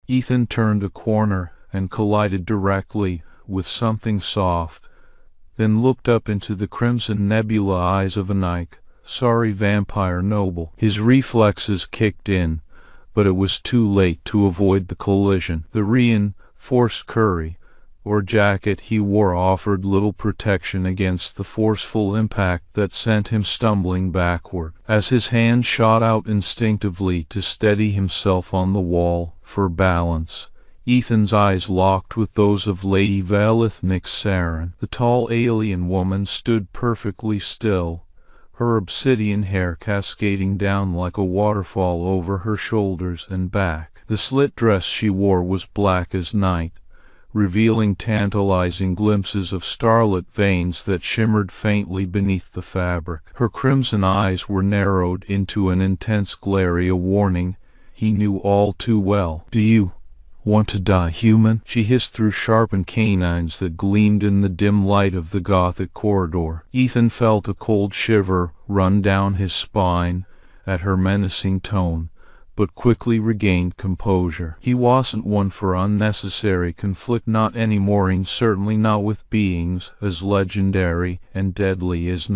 Ethan turned a corner and collided directly with something soft, then looked up into the crimson nebula eyes of a sorry vampire noble. His reflexes kicked in, but it was too late to avoid the collision. The reinforced curry or jacket he wore offered little protection against the forceful impact that sent him stumbling backward. As his hand shot out instinctively to steady himself on the wall for balance, Ethan's eyes locked with those of Lady Valith Nixaran. The tall alien woman stood perfectly still, her obsidian hair cascading down like a waterfall over her shoulders and back. The slit dress she wore was black as night, revealing tantalizing glimpses of starlit veins that shimmered faintly beneath the fabric. Her crimson eyes were narrowed into an intense glare, a warning he knew all too well. "Do you want to die, human?" she hissed through sharpened canines that gleamed in the dim light of the Gothic corridor. Ethan felt a cold shiver run down his spine at her menacing tone, but quickly regained composure. He wasn't one for unnecessary conflict, not anymore, and certainly not with beings as legendary and deadly as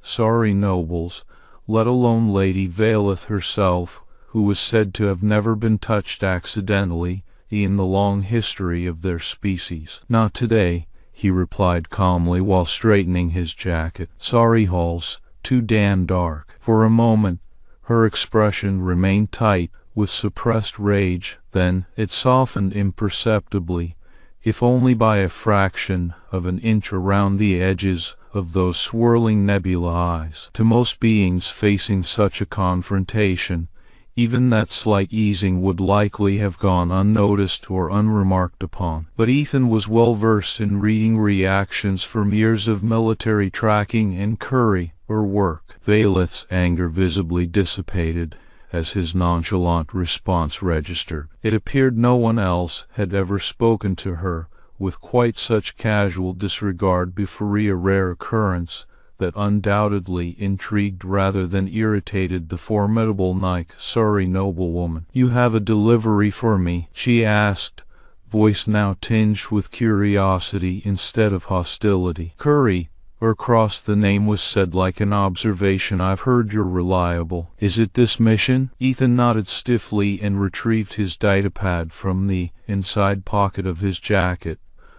sorry nobles, let alone Lady Valith herself, who was said to have never been touched accidentally in the long history of their species. "Not today," he replied calmly while straightening his jacket. "Sorry, hall's too damn dark." For a moment her expression remained tight with suppressed rage, then it softened imperceptibly, if only by a fraction of an inch, around the edges of those swirling nebula eyes. To most beings facing such a confrontation, even that slight easing would likely have gone unnoticed or unremarked upon. But Ethan was well versed in reading reactions from years of military tracking and curry work. Valith's anger visibly dissipated as his nonchalant response registered. It appeared no one else had ever spoken to her with quite such casual disregard before, a rare occurrence that undoubtedly intrigued rather than irritated the formidable sorry noblewoman. "You have a delivery for me?" she asked, voice now tinged with curiosity instead of hostility. "Curry," across the name was said like an observation. "I've heard you're reliable. Is it this mission?" Ethan nodded stiffly and retrieved his datapad from the inside pocket of his jacket,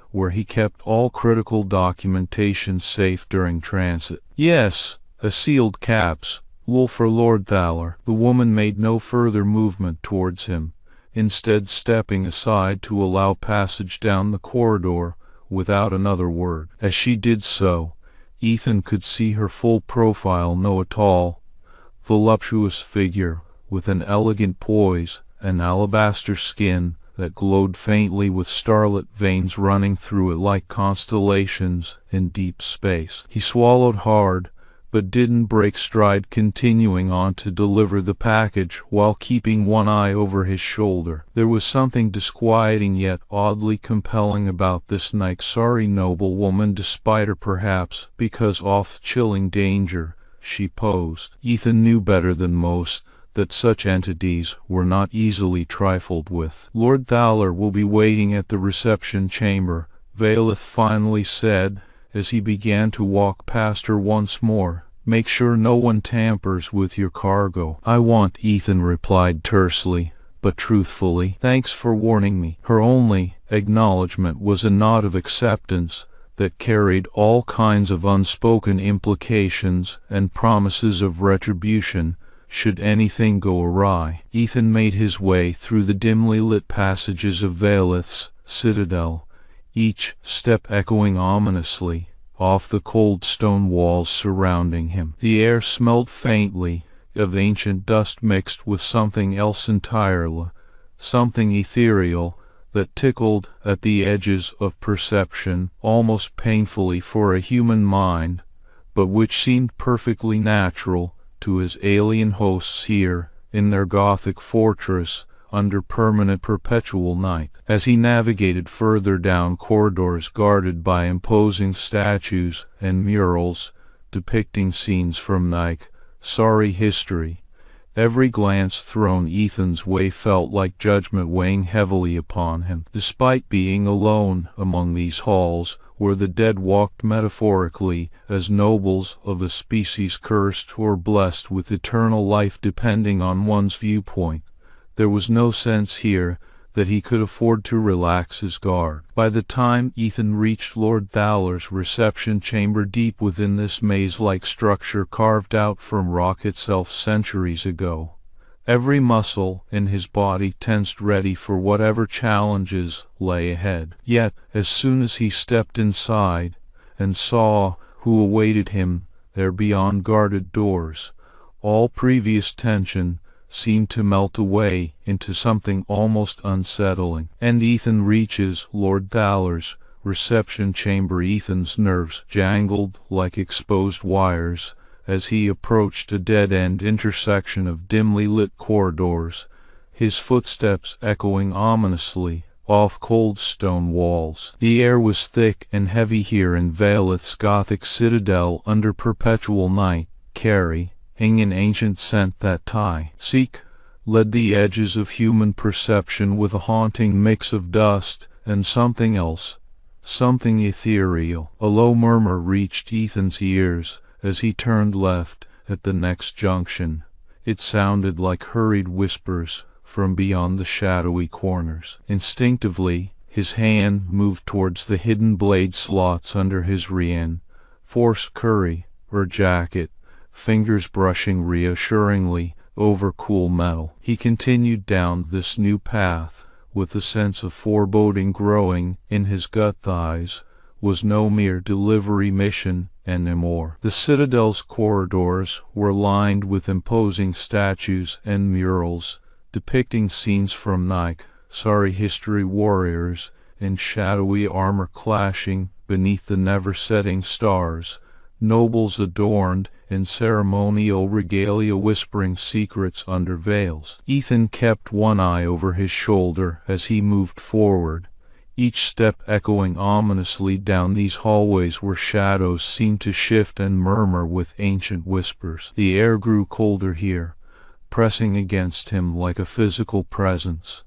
where he kept all critical documentation safe during transit. "Yes, a sealed caps, wool for Lord Thaler." The woman made no further movement towards him, instead stepping aside to allow passage down the corridor without another word. As she did so, Ethan could see her full profile, a tall, voluptuous figure with an elegant poise, an alabaster skin that glowed faintly with starlit veins running through it like constellations in deep space. He swallowed hard, but didn't break stride, continuing on to deliver the package while keeping one eye over his shoulder. There was something disquieting yet oddly compelling about this sorry noblewoman, despite her perhaps because off-chilling danger she posed. Ethan knew better than most that such entities were not easily trifled with. "Lord Thaler will be waiting at the reception chamber," Valith finally said as he began to walk past her once more. "Make sure no one tampers with your cargo." "I won't," Ethan replied tersely, but truthfully. "Thanks for warning me." Her only acknowledgment was a nod of acceptance that carried all kinds of unspoken implications and promises of retribution should anything go awry. Ethan made his way through the dimly lit passages of Valith's citadel, each step echoing ominously off the cold stone walls surrounding him. The air smelled faintly of ancient dust mixed with something else entirely, something ethereal that tickled at the edges of perception almost painfully for a human mind, but which seemed perfectly natural to his alien hosts here in their Gothic fortress under permanent perpetual night. As he navigated further down corridors guarded by imposing statues and murals depicting scenes from sorry history, Every glance thrown Ethan's way felt like judgment weighing heavily upon him. Despite being alone among these halls, where the dead walked metaphorically as nobles of a species cursed or blessed with eternal life depending on one's viewpoint, there was no sense here that he could afford to relax his guard. By the time Ethan reached Lord Thaler's reception chamber deep within this maze-like structure carved out from rock itself centuries ago, every muscle in his body tensed ready for whatever challenges lay ahead. Yet, as soon as he stepped inside and saw who awaited him there beyond guarded doors, all previous tension seemed to melt away into something almost unsettling. And Ethan reaches Lord Thaler's reception chamber. Ethan's nerves jangled like exposed wires as he approached a dead-end intersection of dimly lit corridors, his footsteps echoing ominously off cold stone walls. The air was thick and heavy here in Valeth's Gothic citadel under perpetual night, carrying an ancient scent that led the edges of human perception with a haunting mix of dust and something else, something ethereal. A low murmur reached Ethan's ears as he turned left at the next junction. It sounded like hurried whispers from beyond the shadowy corners. Instinctively, his hand moved towards the hidden blade slots under his reinforced curry or jacket, fingers brushing reassuringly over cool metal. He continued down this new path with a sense of foreboding growing in his gut. Thighs was no mere delivery mission anymore. The citadel's corridors were lined with imposing statues and murals depicting scenes from history, warriors in shadowy armor clashing beneath the never-setting stars, nobles adorned in ceremonial regalia whispering secrets under veils. Ethan kept one eye over his shoulder as he moved forward, each step echoing ominously down these hallways where shadows seemed to shift and murmur with ancient whispers. The air grew colder here, pressing against him like a physical presence,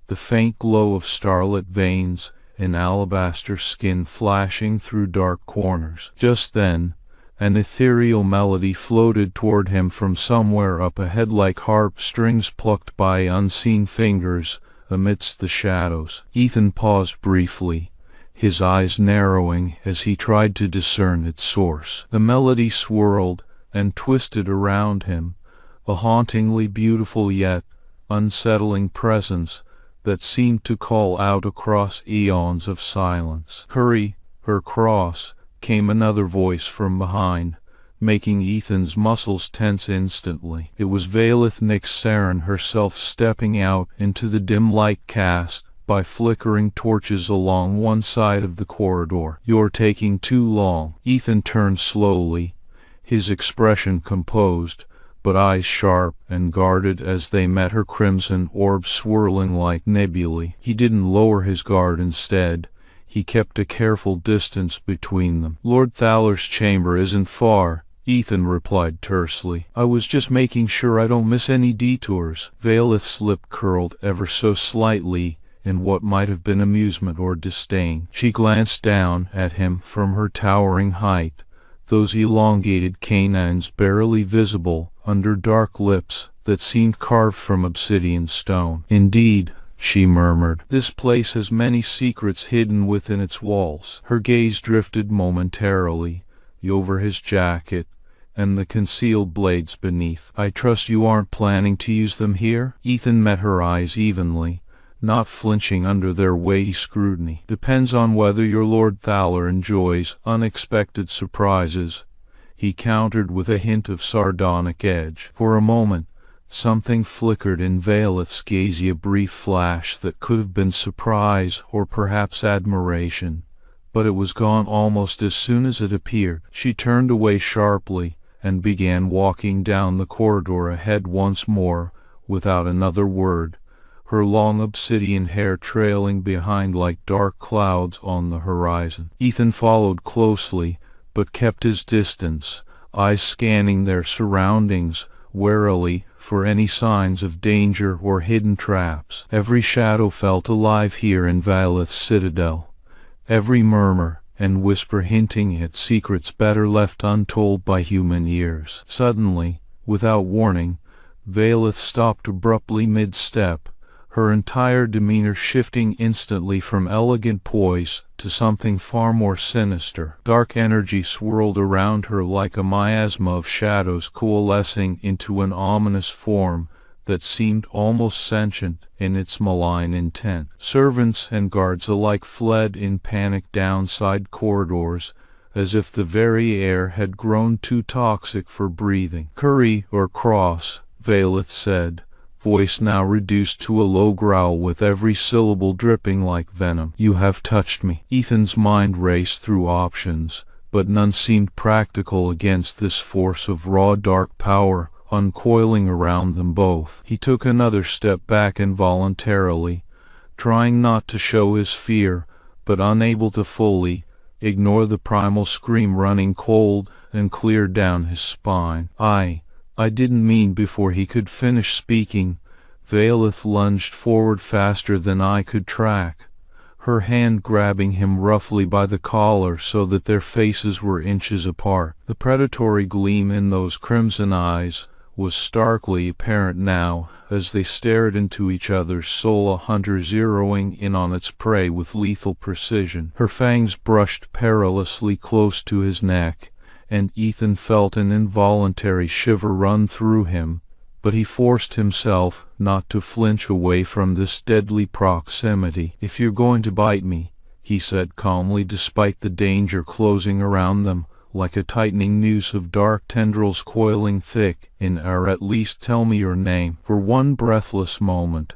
the faint glow of starlit veins in alabaster skin flashing through dark corners. Just then, an ethereal melody floated toward him from somewhere up ahead like harp strings plucked by unseen fingers amidst the shadows. Ethan paused briefly, his eyes narrowing as he tried to discern its source. The melody swirled and twisted around him, a hauntingly beautiful yet unsettling presence that seemed to call out across eons of silence. "Hurry, her cross," came another voice from behind, making Ethan's muscles tense instantly. It was Valeth Nyx-Saren herself stepping out into the dim light cast by flickering torches along one side of the corridor. "You're taking too long." Ethan turned slowly, his expression composed, but eyes sharp and guarded as they met her crimson orbs swirling like nebulae. He didn't lower his guard. Instead, he kept a careful distance between them. "Lord Thaler's chamber isn't far," Ethan replied tersely. "I was just making sure I don't miss any detours." Valeth's lip curled ever so slightly in what might have been amusement or disdain. She glanced down at him from her towering height, those elongated canines barely visible under dark lips that seemed carved from obsidian stone. "Indeed," she murmured, "this place has many secrets hidden within its walls." Her gaze drifted momentarily over his jacket and the concealed blades beneath. "I trust you aren't planning to use them here?" Ethan met her eyes evenly, not flinching under their weighty scrutiny. "Depends on whether your Lord Thaler enjoys unexpected surprises," he countered with a hint of sardonic edge. For a moment, something flickered in Valeth's gaze, a brief flash that could have been surprise or perhaps admiration, but it was gone almost as soon as it appeared. She turned away sharply and began walking down the corridor ahead once more without another word, her long obsidian hair trailing behind like dark clouds on the horizon. Ethan followed closely, but kept his distance, eyes scanning their surroundings warily for any signs of danger or hidden traps. Every shadow felt alive here in Valeth's citadel, every murmur and whisper hinting at secrets better left untold by human ears. Suddenly, without warning, Valeth stopped abruptly mid-step, her entire demeanor shifting instantly from elegant poise to something far more sinister. Dark energy swirled around her like a miasma of shadows coalescing into an ominous form that seemed almost sentient in its malign intent. Servants and guards alike fled in panic down side corridors, as if the very air had grown too toxic for breathing. "Curry or cross," Valeth said, voice now reduced to a low growl with every syllable dripping like venom. "You have touched me." Ethan's mind raced through options, but none seemed practical against this force of raw dark power uncoiling around them both. He took another step back involuntarily, trying not to show his fear, but unable to fully ignore the primal scream running cold and clear down his spine. I didn't mean." Before he could finish speaking, Valeth lunged forward faster than I could track, her hand grabbing him roughly by the collar so that their faces were inches apart. The predatory gleam in those crimson eyes was starkly apparent now as they stared into each other's soul, a hunter zeroing in on its prey with lethal precision. Her fangs brushed perilously close to his neck, and Ethan felt an involuntary shiver run through him, but he forced himself not to flinch away from this deadly proximity. "If you're going to bite me," he said calmly, despite the danger closing around them like a tightening noose of dark tendrils coiling thick in air, "at least tell me your name." For one breathless moment,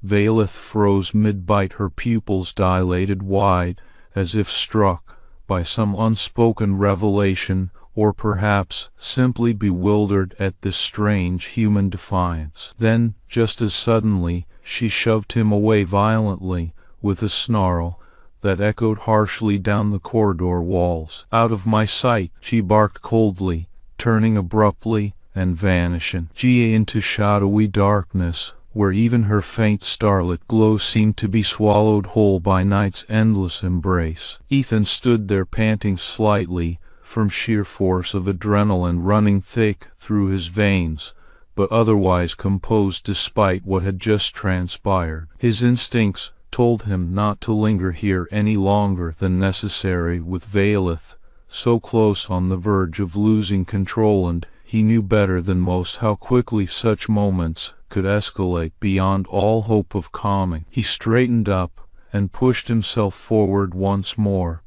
Valeth froze mid-bite, her pupils dilated wide, as if struck by some unspoken revelation, or perhaps simply bewildered at this strange human defiance. Then, just as suddenly, she shoved him away violently, with a snarl that echoed harshly down the corridor walls. "Out of my sight," she barked coldly, turning abruptly and vanishing into shadowy darkness, where even her faint starlit glow seemed to be swallowed whole by night's endless embrace. Ethan stood there panting slightly from sheer force of adrenaline running thick through his veins, but otherwise composed despite what had just transpired. His instincts told him not to linger here any longer than necessary with Valeth so close on the verge of losing control, and he knew better than most how quickly such moments could escalate beyond all hope of calming. He straightened up and pushed himself forward once more,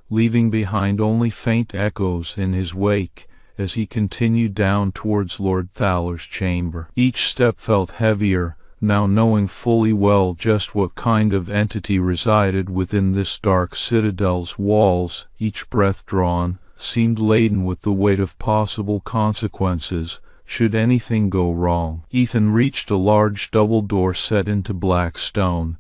leaving behind only faint echoes in his wake as he continued down towards Lord Thaler's chamber. Each step felt heavier, now knowing fully well just what kind of entity resided within this dark citadel's walls. Each breath drawn seemed laden with the weight of possible consequences should anything go wrong. Ethan reached a large double door set into black stone,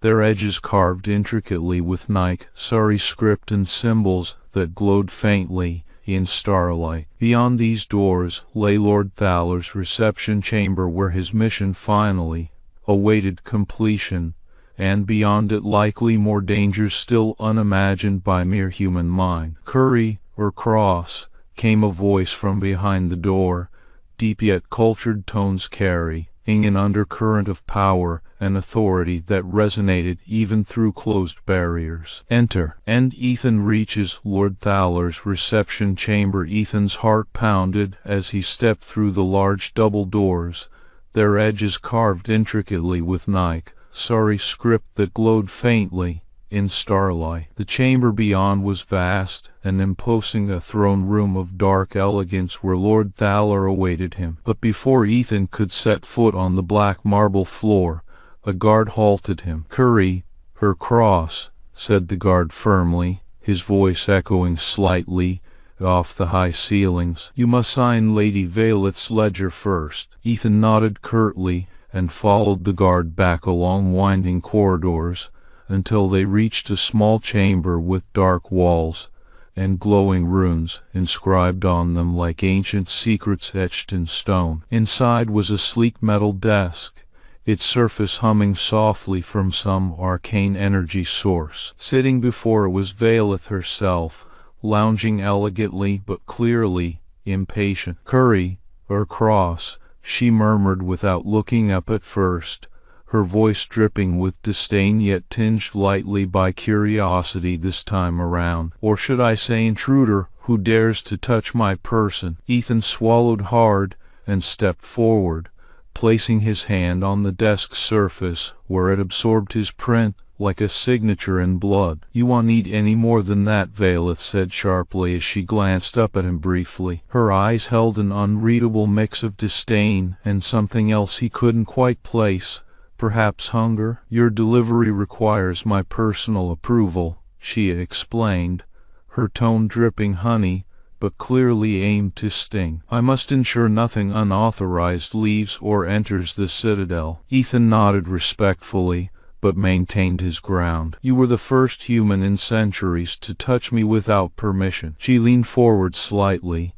their edges carved intricately with Sorry script and symbols that glowed faintly in starlight. Beyond these doors lay Lord Thaler's reception chamber, where his mission finally awaited completion, and beyond it likely more dangers still unimagined by mere human mind. "Curry or cross," came a voice from behind the door, deep yet cultured tones carrying an undercurrent of power and authority that resonated even through closed barriers. "Enter." And Ethan reaches Lord Thaler's reception chamber. Ethan's heart pounded as he stepped through the large double doors, their edges carved intricately with Sorry script that glowed faintly in starlight. The chamber beyond was vast and imposing, a throne room of dark elegance where Lord Thaler awaited him. But before Ethan could set foot on the black marble floor, a guard halted him. "Curry her cross," said the guard firmly, his voice echoing slightly off the high ceilings. "You must sign Lady Valeth's ledger first." Ethan nodded curtly and followed the guard back along winding corridors until they reached a small chamber with dark walls and glowing runes inscribed on them like ancient secrets etched in stone. Inside was a sleek metal desk, its surface humming softly from some arcane energy source. Sitting before it was Veilith herself, lounging elegantly but clearly impatient. "Curry, or cross," she murmured without looking up at first, her voice dripping with disdain yet tinged lightly by curiosity this time around. "Or should I say intruder, who dares to touch my person?" Ethan swallowed hard and stepped forward, placing his hand on the desk's surface where it absorbed his print like a signature in blood. "You won't need any more than that," Veilith said sharply as she glanced up at him briefly. Her eyes held an unreadable mix of disdain and something else he couldn't quite place. "Perhaps hunger?" "Your delivery requires my personal approval," she explained, her tone dripping honey, but clearly aimed to sting. "I must ensure nothing unauthorized leaves or enters the Citadel." Ethan nodded respectfully, but maintained his ground. "You were the first human in centuries to touch me without permission." She leaned forward slightly,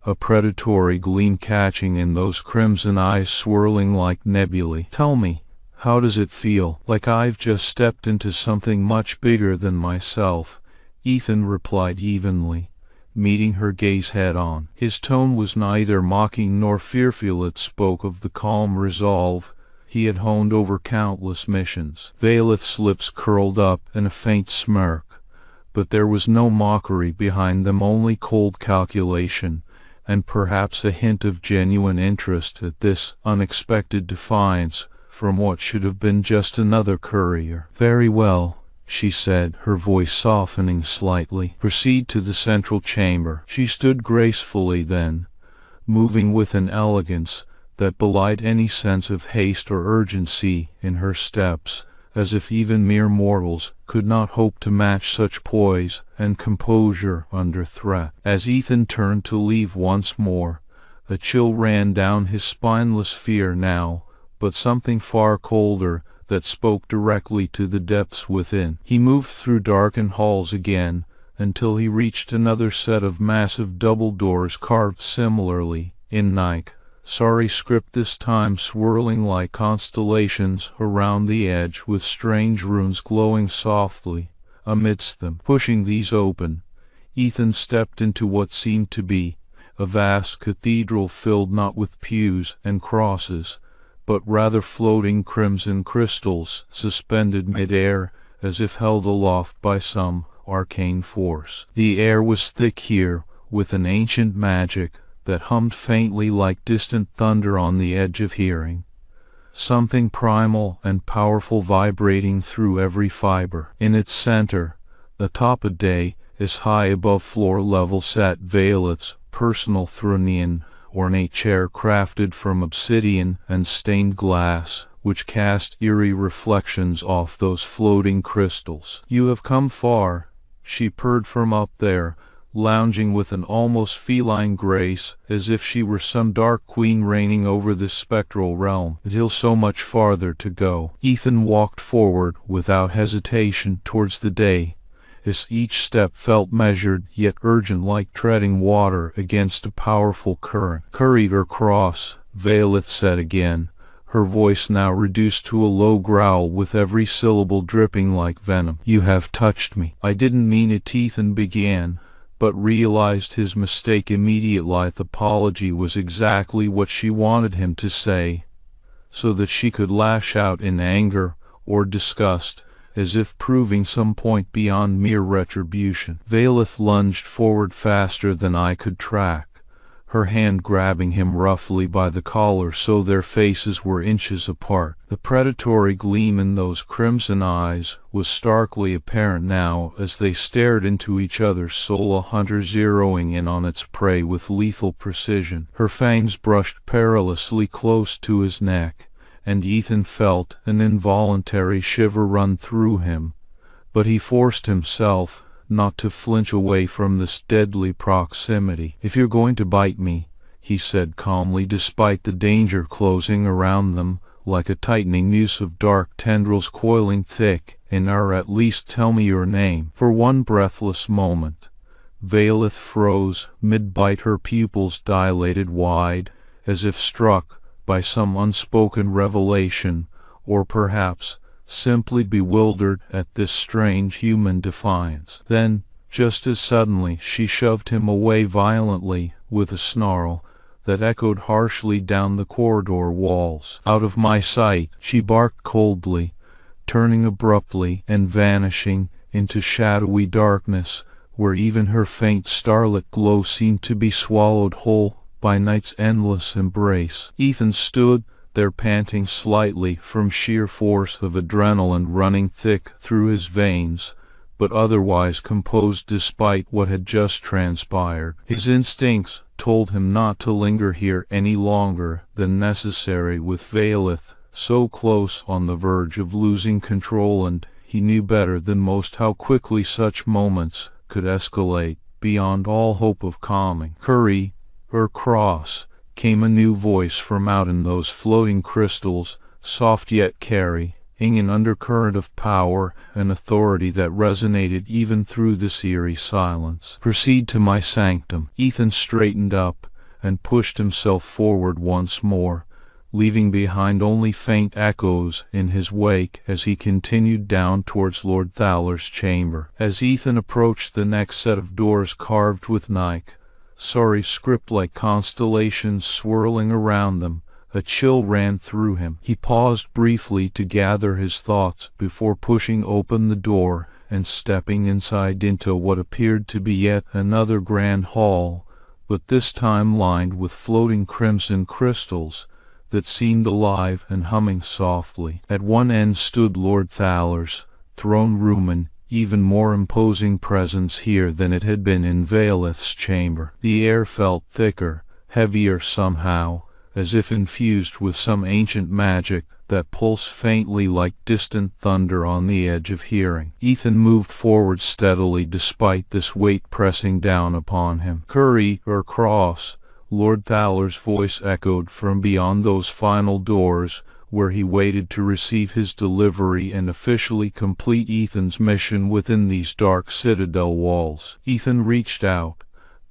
a predatory gleam catching in those crimson eyes swirling like nebulae. "Tell me, how does it feel?" "Like I've just stepped into something much bigger than myself," Ethan replied evenly, meeting her gaze head-on. His tone was neither mocking nor fearful. It spoke of the calm resolve he had honed over countless missions. Veilith's lips curled up in a faint smirk, but there was no mockery behind them, only cold calculation, and perhaps a hint of genuine interest at this unexpected defiance from what should have been just another courier. "Very well," she said, her voice softening slightly. "Proceed to the central chamber." She stood gracefully then, moving with an elegance that belied any sense of haste or urgency in her steps, as if even mere mortals could not hope to match such poise and composure under threat. As Ethan turned to leave once more, a chill ran down his spineless fear now, but something far colder that spoke directly to the depths within. He moved through darkened halls again until he reached another set of massive double doors carved similarly in Nike. Sorry script, this time swirling like constellations around the edge, with strange runes glowing softly amidst them. Pushing these open, Ethan stepped into what seemed to be a vast cathedral filled not with pews and crosses, but rather floating crimson crystals suspended mid-air as if held aloft by some arcane force. The air was thick here with an ancient magic that hummed faintly like distant thunder on the edge of hearing, something primal and powerful vibrating through every fiber. In its center, atop a day as high above floor level, sat Veilith's personal throne, ornate chair crafted from obsidian and stained glass, which cast eerie reflections off those floating crystals. "You have come far," she purred from up there, lounging with an almost feline grace, as if she were some dark queen reigning over this spectral realm. "Still so much farther to go." Ethan walked forward without hesitation towards the day, as each step felt measured yet urgent, like treading water against a powerful current. "Curried or cross," Veilith said again, her voice now reduced to a low growl with every syllable dripping like venom. "You have touched me." "I didn't mean it," Ethan began, but realized his mistake immediately. Lithe apology was exactly what she wanted him to say, so that she could lash out in anger or disgust, as if proving some point beyond mere retribution. Veilith lunged forward faster than I could track, her hand grabbing him roughly by the collar so their faces were inches apart. The predatory gleam in those crimson eyes was starkly apparent now as they stared into each other's soul, a hunter zeroing in on its prey with lethal precision. Her fangs brushed perilously close to his neck, and Ethan felt an involuntary shiver run through him, but he forced himself not to flinch away from this deadly proximity. "If you're going to bite me," he said calmly, despite the danger closing around them like a tightening noose of dark tendrils coiling thick, "or at least tell me your name." For one breathless moment, Vailith froze mid-bite, her pupils dilated wide, as if struck by some unspoken revelation, or perhaps simply bewildered at this strange human defiance. Then, just as suddenly, she shoved him away violently with a snarl that echoed harshly down the corridor walls. "Out of my sight!" she barked coldly, turning abruptly and vanishing into shadowy darkness, where even her faint starlit glow seemed to be swallowed whole by night's endless embrace. Ethan stood there, panting slightly from sheer force of adrenaline running thick through his veins, but otherwise composed despite what had just transpired. His instincts told him not to linger here any longer than necessary with Vailith so close on the verge of losing control, and he knew better than most how quickly such moments could escalate beyond all hope of calming. "Curry, or cross," came a new voice from out in those floating crystals, soft yet carrying an undercurrent of power and authority that resonated even through this eerie silence. "Proceed to my sanctum." Ethan straightened up and pushed himself forward once more, leaving behind only faint echoes in his wake as he continued down towards Lord Thaler's chamber. As Ethan approached the next set of doors carved with Nike, sorry script like constellations swirling around them, a chill ran through him. He paused briefly to gather his thoughts before pushing open the door and stepping inside into what appeared to be yet another grand hall, but this time lined with floating crimson crystals that seemed alive and humming softly. At one end stood Lord Thaler's throne room, an even more imposing presence here than it had been in Vailith's chamber. The air felt thicker, heavier somehow, as if infused with some ancient magic that pulsed faintly like distant thunder on the edge of hearing. Ethan moved forward steadily despite this weight pressing down upon him. "Curry or cross," Lord Thaler's voice echoed from beyond those final doors, where he waited to receive his delivery and officially complete Ethan's mission within these dark citadel walls. Ethan reached out,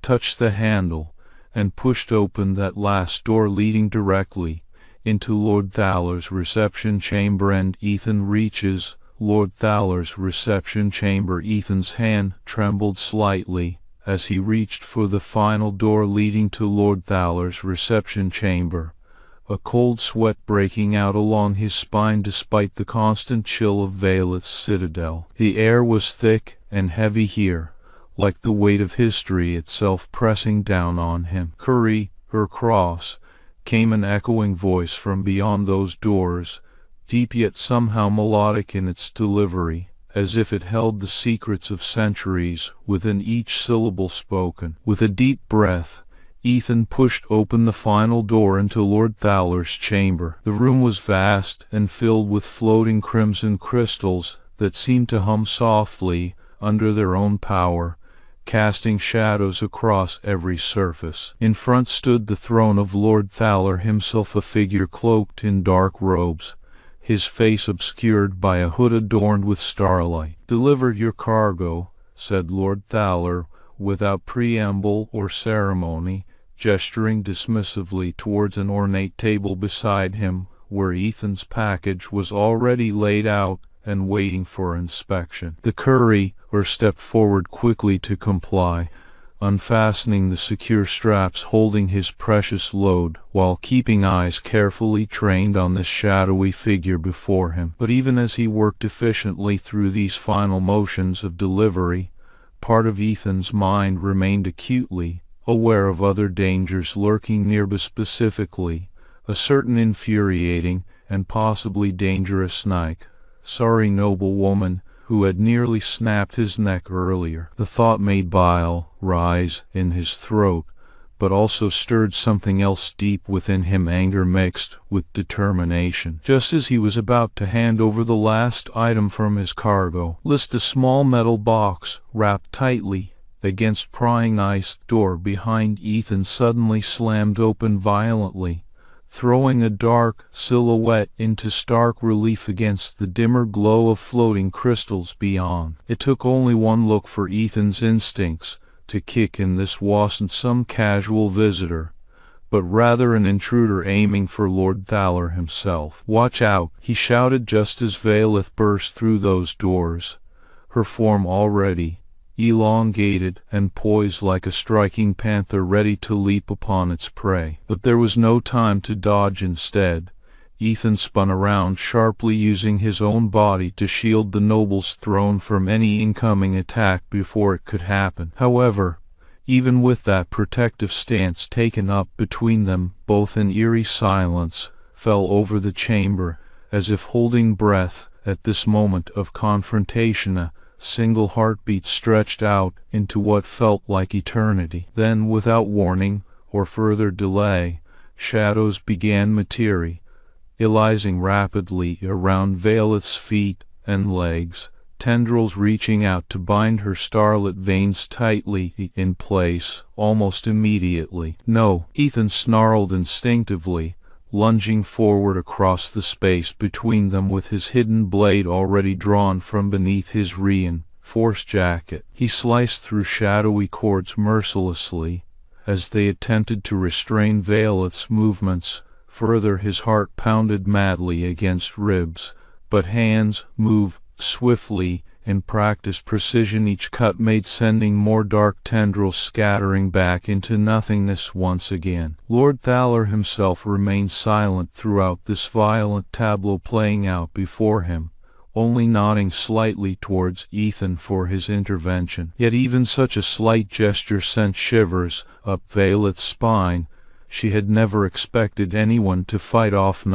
touched the handle, and pushed open that last door leading directly into Lord Thaler's reception chamber. And Ethan reaches Lord Thaler's reception chamber. Ethan's hand trembled slightly as he reached for the final door leading to Lord Thaler's reception chamber, a cold sweat breaking out along his spine despite the constant chill of Vailith's citadel. The air was thick and heavy here, like the weight of history itself pressing down on him. "Curry or cross," came an echoing voice from beyond those doors, deep yet somehow melodic in its delivery, as if it held the secrets of centuries within each syllable spoken. With a deep breath, Ethan pushed open the final door into Lord Thaler's chamber. The room was vast and filled with floating crimson crystals that seemed to hum softly under their own power, casting shadows across every surface. In front stood the throne of Lord Thaler himself, a figure cloaked in dark robes, his face obscured by a hood adorned with starlight. "Delivered your cargo," said Lord Thaler, without preamble or ceremony, gesturing dismissively towards an ornate table beside him, where Ethan's package was already laid out and waiting for inspection. The courier stepped forward quickly to comply, unfastening the secure straps holding his precious load, while keeping eyes carefully trained on the shadowy figure before him. But even as he worked efficiently through these final motions of delivery, part of Ethan's mind remained acutely aware of other dangers lurking nearby, specifically a certain infuriating and possibly dangerous sorry noblewoman who had nearly snapped his neck earlier. The thought made bile rise in his throat, but also stirred something else deep within him, anger mixed with determination. Just as he was about to hand over the last item from his cargo list, a small metal box wrapped tightly against prying ice door behind Ethan suddenly slammed open violently, throwing a dark silhouette into stark relief against the dimmer glow of floating crystals beyond. It took only one look for Ethan's instincts to kick in this wasn't some casual visitor, but rather an intruder aiming for Lord Thaler himself. "Watch out!" he shouted just as Valeth burst through those doors, her form already elongated and poised like a striking panther ready to leap upon its prey. But there was no time to dodge. Instead, Ethan spun around sharply, using his own body to shield the noble's throne from any incoming attack before it could happen. However, even with that protective stance taken up between them, both an eerie silence fell over the chamber, as if holding breath at this moment of confrontation. A single heartbeat stretched out into what felt like eternity. Then, without warning or further delay, shadows began materializing rapidly around Valeth's feet and legs, tendrils reaching out to bind her starlit veins tightly in place almost immediately. "No!" Ethan snarled instinctively, lunging forward across the space between them with his hidden blade already drawn from beneath his reinforced jacket. He sliced through shadowy cords mercilessly as they attempted to restrain Valeth's movements. Further, his heart pounded madly against ribs, but hands moved swiftly in practiced precision, each cut made sending more dark tendrils scattering back into nothingness once again. Lord Thaler himself remained silent throughout this violent tableau playing out before him, only nodding slightly towards Ethan for his intervention. Yet even such a slight gesture sent shivers up Valeth's spine. She had never expected anyone to fight off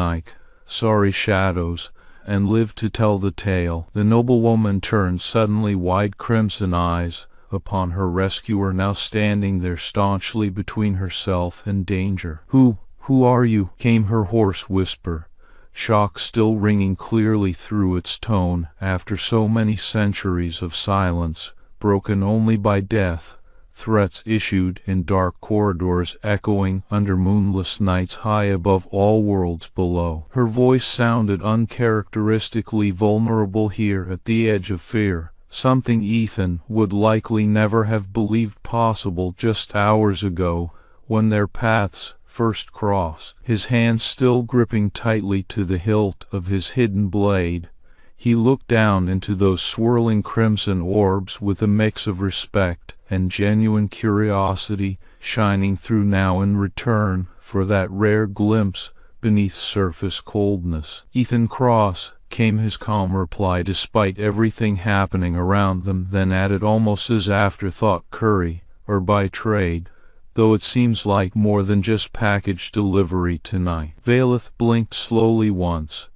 sorry shadows and live to tell the tale. The noblewoman turned suddenly, wide crimson eyes upon her rescuer, now standing there staunchly between herself and danger. Who are you?" came her hoarse whisper, shock still ringing clearly through its tone after so many centuries of silence, broken only by death. Threats issued in dark corridors, echoing under moonless nights high above all worlds below. Her voice sounded uncharacteristically vulnerable here, at the edge of fear, something Ethan would likely never have believed possible just hours ago when their paths first crossed. His hand still gripping tightly to the hilt of his hidden blade, he looked down into those swirling crimson orbs with a mix of respect and genuine curiosity shining through now in return for that rare glimpse beneath surface coldness. "Ethan Cross," came his calm reply despite everything happening around them, then added almost as afterthought, "Curry, or by trade, though it seems like more than just package delivery tonight." Valeth blinked slowly once,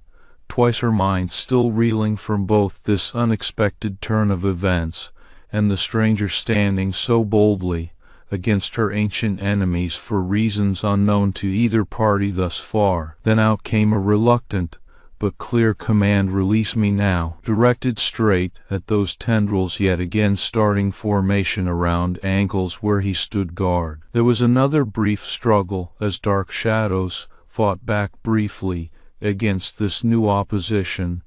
twice, her mind still reeling from both this unexpected turn of events and the stranger standing so boldly against her ancient enemies for reasons unknown to either party thus far. Then out came a reluctant but clear command, "Release me now," directed straight at those tendrils yet again starting formation around ankles where he stood guard. There was another brief struggle as dark shadows fought back briefly against this new opposition,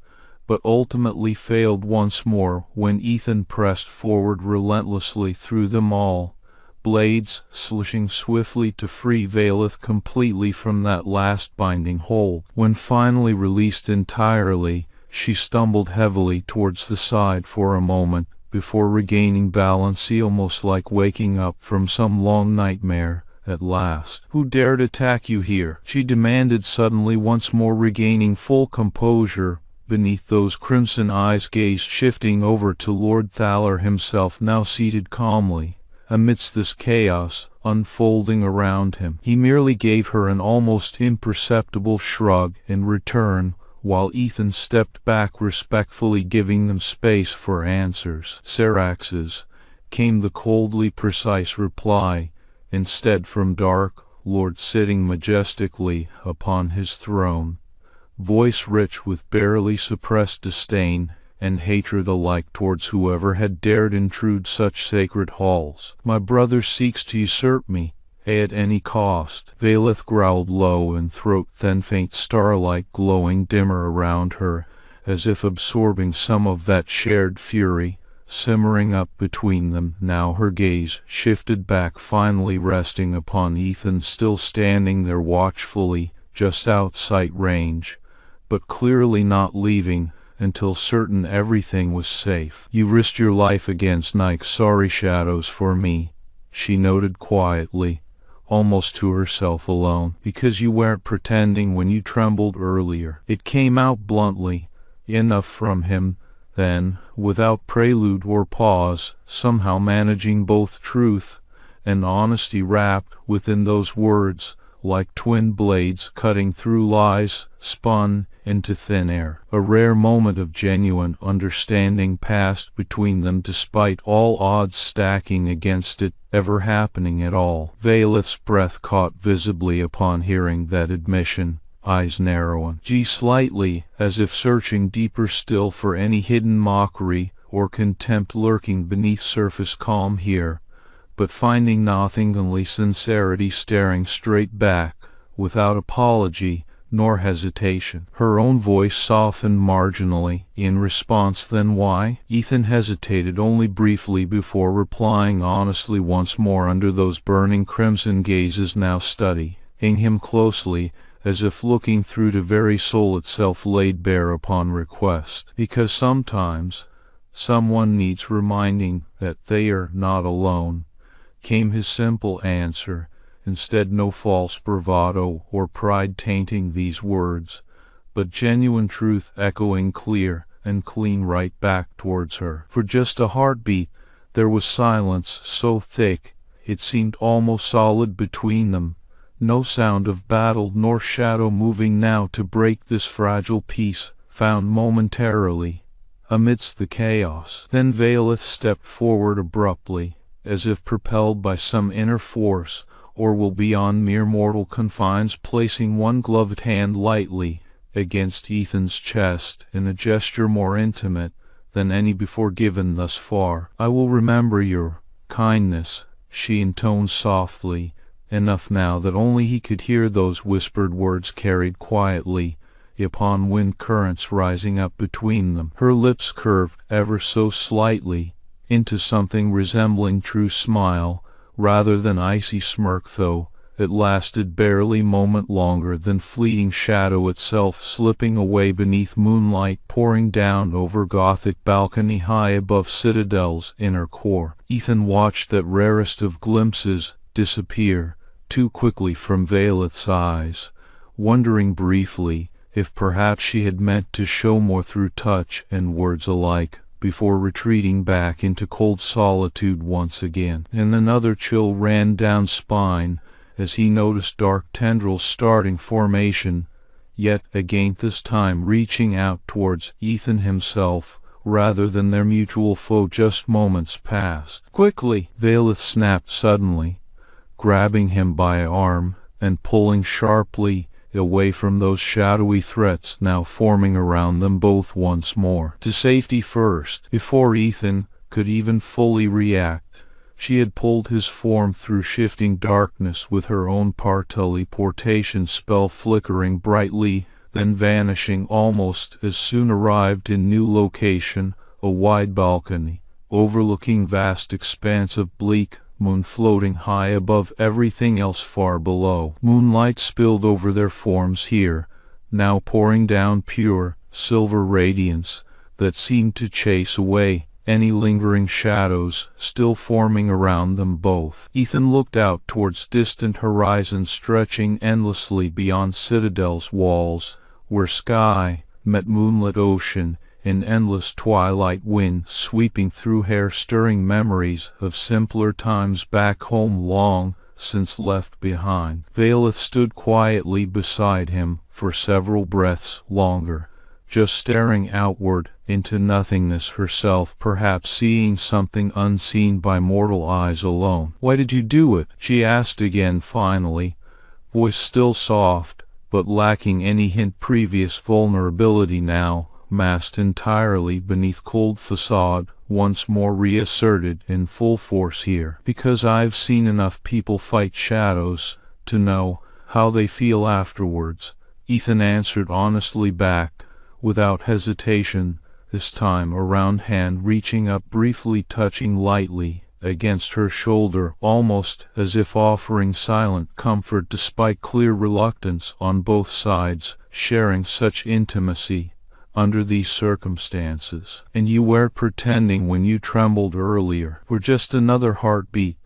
but ultimately failed once more when Ethan pressed forward relentlessly through them all, blades slishing swiftly to free Valeth completely from that last binding hold. When finally released entirely, she stumbled heavily towards the side for a moment before regaining balance, almost like waking up from some long nightmare at last. "Who dared attack you here?" she demanded suddenly, once more regaining full composure beneath those crimson eyes, gaze shifting over to Lord Thaler himself, now seated calmly amidst this chaos unfolding around him. He merely gave her an almost imperceptible shrug in return, while Ethan stepped back respectfully, giving them space for answers. "Syraxes," came the coldly precise reply, instead from Dark Lord sitting majestically upon his throne, voice rich with barely suppressed disdain and hatred alike towards whoever had dared intrude such sacred halls. "My brother seeks to usurp me, at any cost." Valeth growled low in throat, then faint starlight glowing dimmer around her, as if absorbing some of that shared fury. simmering up between them. Now her gaze shifted back, finally resting upon Ethan, still standing there watchfully, just out sight range, but clearly not leaving until certain everything was safe. "You risked your life against Nike's sorry shadows for me," she noted quietly, almost to herself alone, "because you weren't pretending when you trembled earlier." It came out bluntly enough from him, then, without prelude or pause, somehow managing both truth and honesty wrapped within those words, like twin blades cutting through lies, spun into thin air. A rare moment of genuine understanding passed between them, despite all odds stacking against it ever happening at all. Valeth's breath caught visibly upon hearing that admission, eyes narrowing slightly, as if searching deeper still for any hidden mockery or contempt lurking beneath surface calm here, but finding nothing, only sincerity staring straight back, without apology nor hesitation. Her own voice softened marginally in response. "Then why?" Ethan hesitated only briefly before replying honestly once more, under those burning crimson gazes now studying him closely, as if looking through the very soul itself laid bare upon request. "Because sometimes someone needs reminding that they are not alone," came his simple answer. Instead, no false bravado or pride tainting these words, but genuine truth echoing clear and clean right back towards her. For just a heartbeat, there was silence so thick it seemed almost solid between them. No sound of battle nor shadow moving now to break this fragile peace found momentarily amidst the chaos. Then Valeth stepped forward abruptly, as if propelled by some inner force, or will beyond mere mortal confines, placing one gloved hand lightly against Ethan's chest in a gesture more intimate than any before given thus far. "I will remember your kindness," she intoned softly enough now that only he could hear those whispered words carried quietly upon wind currents rising up between them. Her lips curved ever so slightly into something resembling true smile rather than icy smirk, though it lasted barely a moment longer than fleeting shadow itself, slipping away beneath moonlight pouring down over Gothic balcony high above Citadel's inner core. Ethan watched that rarest of glimpses disappear too quickly from Valeth's eyes, wondering briefly if perhaps she had meant to show more through touch and words alike, before retreating back into cold solitude once again. And another chill ran down spine as he noticed dark tendrils starting formation, yet again this time reaching out towards Ethan himself rather than their mutual foe just moments past. "Quickly!" Valeth snapped suddenly, grabbing him by arm and pulling sharply away from those shadowy threats now forming around them both once more. To safety first. Before Ethan could even fully react, she had pulled his form through shifting darkness with her own teleportation spell flickering brightly, then vanishing almost as soon. Arrived in new location, a wide balcony overlooking vast expanse of bleak moon floating high above everything else far below. Moonlight spilled over their forms here, now pouring down pure silver radiance that seemed to chase away any lingering shadows still forming around them both. Ethan looked out towards distant horizons stretching endlessly beyond Citadel's walls, where sky met moonlit ocean in endless twilight, wind sweeping through hair, stirring memories of simpler times back home long since left behind. Valeth stood quietly beside him for several breaths longer, just staring outward into nothingness, herself perhaps seeing something unseen by mortal eyes alone. "Why did you do it?" she asked again finally, voice still soft, but lacking any hint previous vulnerability now masked entirely beneath cold facade, once more reasserted in full force here. "Because I've seen enough people fight shadows to know how they feel afterwards," Ethan answered honestly back, without hesitation, this time a round hand reaching up, briefly touching lightly against her shoulder, almost as if offering silent comfort despite clear reluctance on both sides, sharing such intimacy under these circumstances. "And you weren't pretending when you trembled earlier." For just another heartbeat.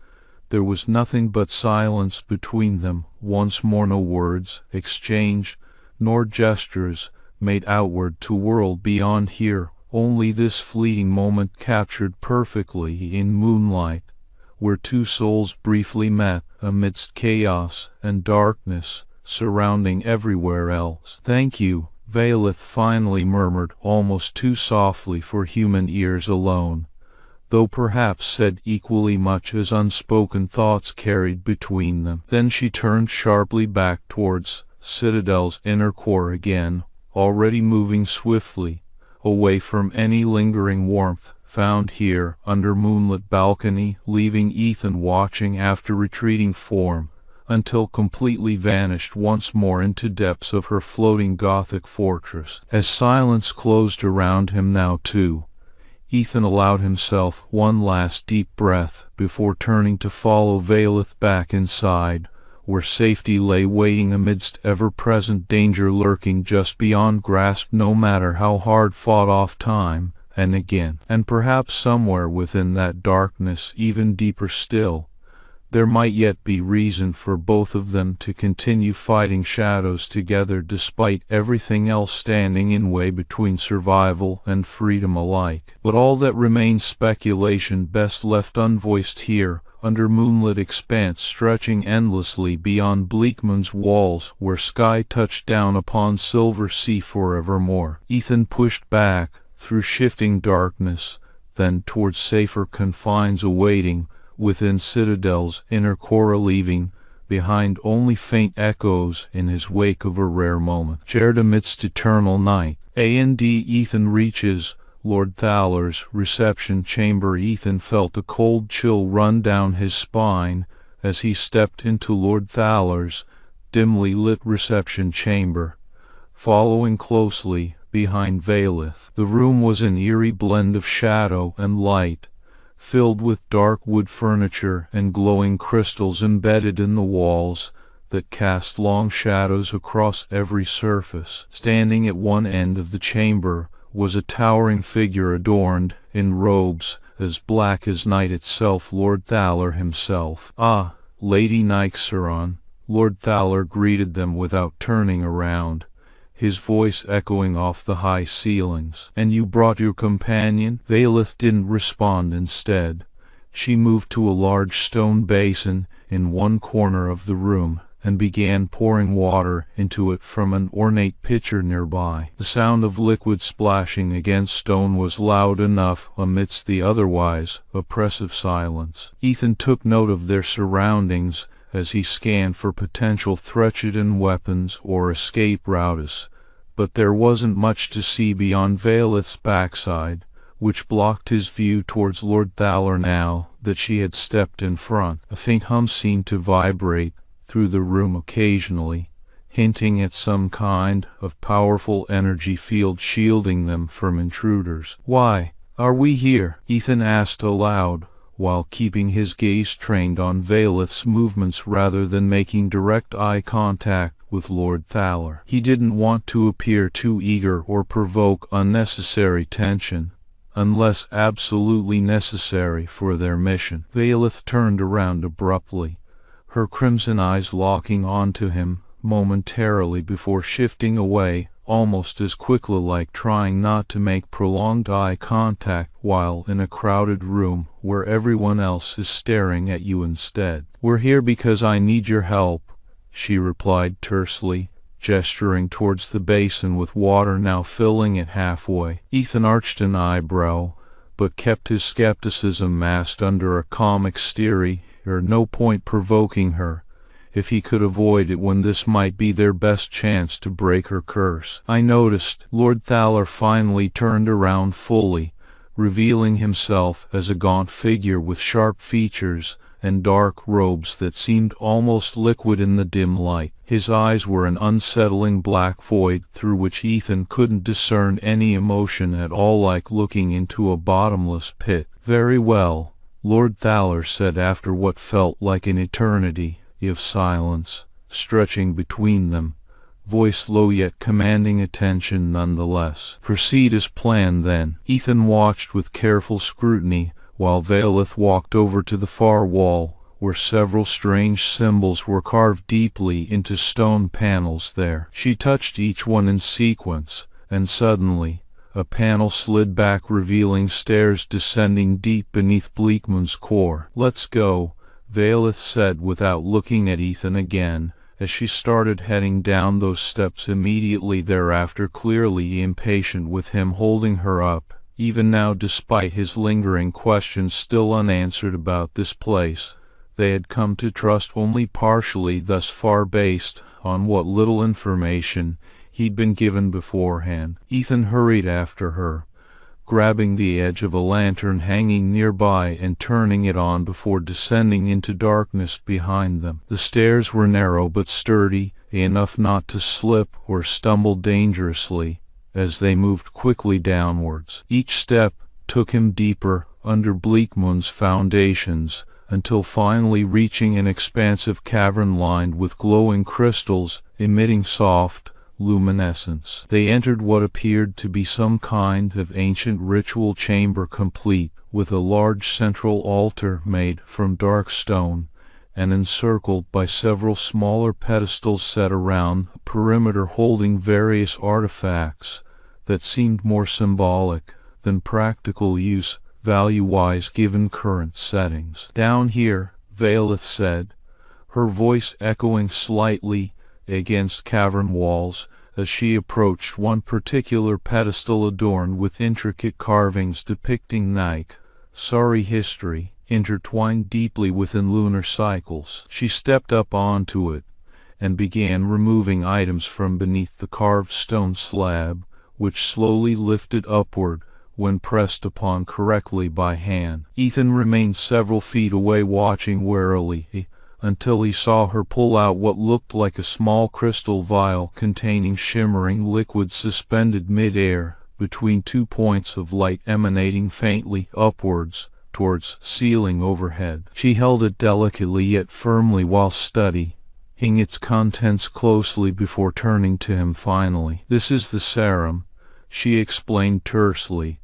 There was nothing but silence between them. Once more no words exchanged, nor gestures made outward to world beyond here. Only this fleeting moment captured perfectly in moonlight, where two souls briefly met amidst chaos and darkness surrounding everywhere else. "Thank you," Valeth finally murmured, almost too softly for human ears alone, though perhaps said equally much as unspoken thoughts carried between them. Then she turned sharply back towards Citadel's inner core again, already moving swiftly away from any lingering warmth found here under moonlit balcony, leaving Ethan watching after retreating form until completely vanished once more into depths of her floating Gothic fortress. As silence closed around him now too, Ethan allowed himself one last deep breath before turning to follow Valeth back inside, where safety lay waiting amidst ever-present danger lurking just beyond grasp, no matter how hard fought off time and again. And perhaps somewhere within that darkness, even deeper still, there might yet be reason for both of them to continue fighting shadows together despite everything else standing in way between survival and freedom alike. But all that remains speculation, best left unvoiced here, under moonlit expanse stretching endlessly beyond Bleakman's walls, where sky touched down upon silver sea forevermore. Ethan pushed back through shifting darkness, then towards safer confines awaiting within Citadel's inner core, leaving behind only faint echoes in his wake of a rare moment shared amidst eternal night. And Ethan reaches Lord Thaler's reception chamber. Ethan felt a cold chill run down his spine as he stepped into Lord Thaler's dimly lit reception chamber, following closely behind Valeth. The room was an eerie blend of shadow and light, filled with dark wood furniture and glowing crystals embedded in the walls that cast long shadows across every surface. Standing at one end of the chamber was a towering figure adorned in robes as black as night itself, Lord Thaler himself. "Ah, Lady Nyxeron," Lord Thaler greeted them without turning around, his voice echoing off the high ceilings. "And you brought your companion?" Valeth didn't respond. Instead, she moved to a large stone basin in one corner of the room and began pouring water into it from an ornate pitcher nearby. The sound of liquid splashing against stone was loud enough amidst the otherwise oppressive silence. Ethan took note of their surroundings as he scanned for potential threats and weapons or escape routes, but there wasn't much to see beyond Valeth's backside, which blocked his view towards Lord Thaler now that she had stepped in front. A faint hum seemed to vibrate through the room occasionally, hinting at some kind of powerful energy field shielding them from intruders. "Why are we here?" Ethan asked aloud, while keeping his gaze trained on Valeth's movements rather than making direct eye contact with Lord Thaler. He didn't want to appear too eager or provoke unnecessary tension, unless absolutely necessary for their mission. Valeth turned around abruptly, her crimson eyes locking onto him momentarily before shifting away almost as quickly, like trying not to make prolonged eye contact while in a crowded room where everyone else is staring at you instead. "We're here because I need your help," she replied tersely, gesturing towards the basin with water now filling it halfway. Ethan arched an eyebrow, but kept his skepticism masked under a calm exterior. No point provoking her, if he could avoid it, when this might be their best chance to break her curse. "I noticed." Lord Thaler finally turned around fully, revealing himself as a gaunt figure with sharp features and dark robes that seemed almost liquid in the dim light. His eyes were an unsettling black void through which Ethan couldn't discern any emotion at all, like looking into a bottomless pit. "Very well," Lord Thaler said after what felt like an eternity of silence stretching between them, voice low yet commanding attention nonetheless. "Proceed as planned then." Ethan watched with careful scrutiny while Valeth walked over to the far wall, where several strange symbols were carved deeply into stone panels there. She touched each one in sequence, and suddenly a panel slid back, revealing stairs descending deep beneath Bleakman's core. "Let's go," Valeth said without looking at Ethan again, as she started heading down those steps immediately thereafter, clearly impatient with him holding her up, even now despite his lingering questions still unanswered about this place they had come to trust only partially thus far based on what little information he'd been given beforehand. Ethan hurried after her, grabbing the edge of a lantern hanging nearby and turning it on before descending into darkness behind them. The stairs were narrow but sturdy enough not to slip or stumble dangerously as they moved quickly downwards. Each step took him deeper under Bleakman's foundations, until finally reaching an expansive cavern lined with glowing crystals emitting soft luminescence. They entered what appeared to be some kind of ancient ritual chamber, complete with a large central altar made from dark stone and encircled by several smaller pedestals set around a perimeter holding various artifacts that seemed more symbolic than practical use value-wise given current settings. "Down here," Valeth said, her voice echoing slightly against cavern walls as she approached one particular pedestal adorned with intricate carvings depicting Sorry history intertwined deeply within lunar cycles. She stepped up onto it and began removing items from beneath the carved stone slab, which slowly lifted upward when pressed upon correctly by hand. Ethan remained several feet away, watching warily, until he saw her pull out what looked like a small crystal vial containing shimmering liquid suspended mid-air between 2 points of light emanating faintly upwards towards ceiling overhead. She held it delicately yet firmly while studying its contents closely before turning to him finally. "This is the serum," she explained tersely,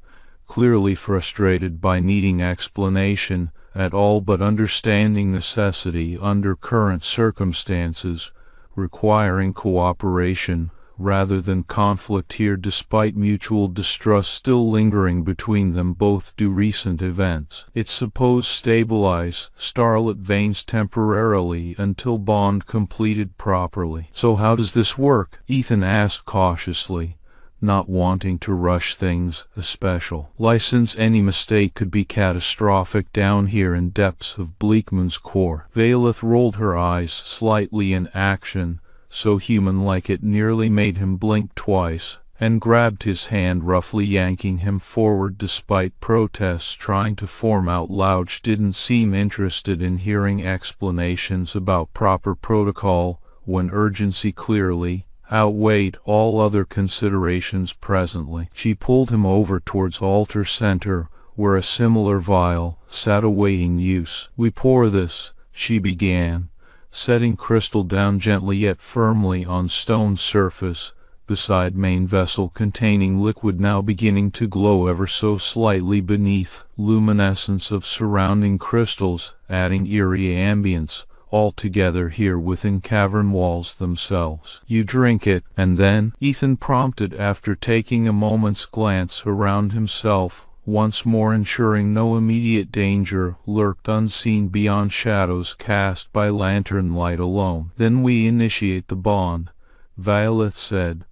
clearly frustrated by needing explanation at all but understanding necessity under current circumstances, requiring cooperation rather than conflict here, despite mutual distrust still lingering between them both due recent events. "It's supposed stabilize starlit veins temporarily until bond completed properly." "So how does this work?" Ethan asked cautiously, not wanting to rush things. "A special license. Any mistake could be catastrophic down here in depths of Bleakman's core." Valeth rolled her eyes slightly in action so human-like it nearly made him blink twice, and grabbed his hand, roughly yanking him forward despite protests trying to form out loud. She didn't seem interested in hearing explanations about proper protocol when urgency clearly outweighed all other considerations presently. She pulled him over towards altar center, where a similar vial sat awaiting use. "We pour this," she began, setting crystal down gently yet firmly on stone surface beside main vessel containing liquid now beginning to glow ever so slightly beneath luminescence of surrounding crystals, adding eerie ambience altogether here within cavern walls themselves. "You drink it, and then?" Ethan prompted after taking a moment's glance around himself, once more ensuring no immediate danger lurked unseen beyond shadows cast by lantern light alone. "Then we initiate the bond," Valeth said,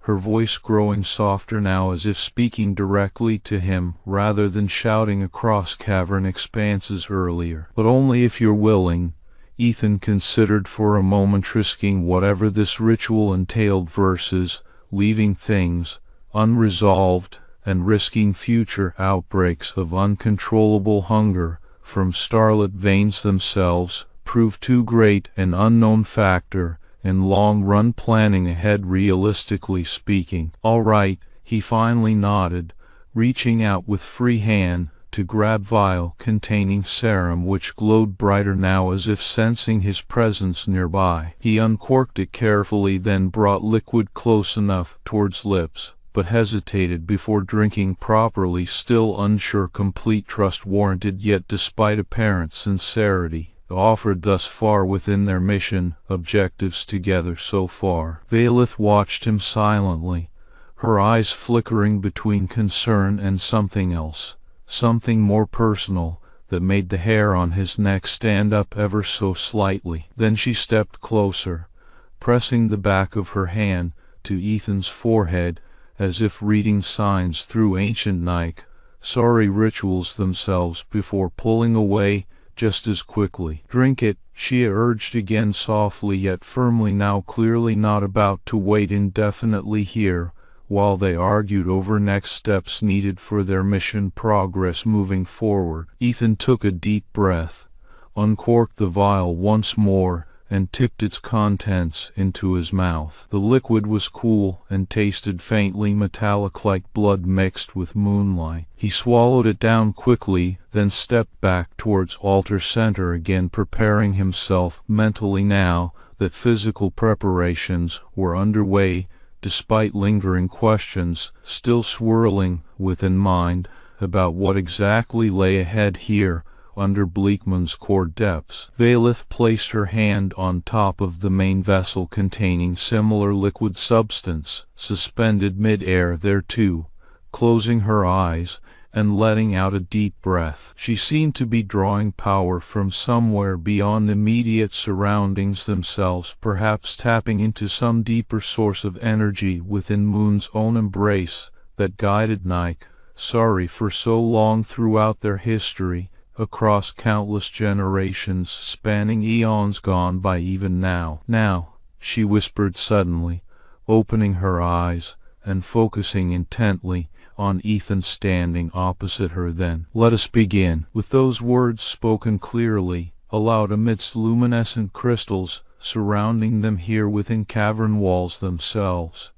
her voice growing softer now as if speaking directly to him rather than shouting across cavern expanses earlier. "But only if you're willing." Ethan considered for a moment risking whatever this ritual entailed versus leaving things unresolved and risking future outbreaks of uncontrollable hunger from starlit veins themselves, proved too great an unknown factor in long-run planning ahead, realistically speaking. "All right," he finally nodded, reaching out with free hand to grab vial containing serum, which glowed brighter now as if sensing his presence nearby. He uncorked it carefully, then brought liquid close enough towards lips, but hesitated before drinking properly, still unsure. Complete trust warranted, yet despite apparent sincerity offered thus far within their mission objectives together so far. Valith watched him silently, her eyes flickering between concern and something else, something more personal, that made the hair on his neck stand up ever so slightly. Then she stepped closer, pressing the back of her hand to Ethan's forehead, as if reading signs through ancient Nike, sorry rituals themselves, before pulling away just as quickly. "Drink it," she urged again, softly yet firmly, now clearly not about to wait indefinitely here while they argued over next steps needed for their mission progress moving forward. Ethan took a deep breath, uncorked the vial once more, and tipped its contents into his mouth. The liquid was cool and tasted faintly metallic, like blood mixed with moonlight. He swallowed it down quickly, then stepped back towards altar center again, preparing himself mentally now that physical preparations were underway, despite lingering questions still swirling within mind about what exactly lay ahead here under Bleakman's core depths. Valith placed her hand on top of the main vessel containing similar liquid substance, suspended mid-air there too, closing her eyes and letting out a deep breath. She seemed to be drawing power from somewhere beyond immediate surroundings themselves, perhaps tapping into some deeper source of energy within Moon's own embrace that guided Nike, sorry for so long throughout their history, across countless generations spanning eons gone by. Even now, she whispered suddenly, opening her eyes and focusing intently on Ethan standing opposite her. "Then let us begin." With those words spoken clearly aloud amidst luminescent crystals surrounding them here within cavern walls themselves,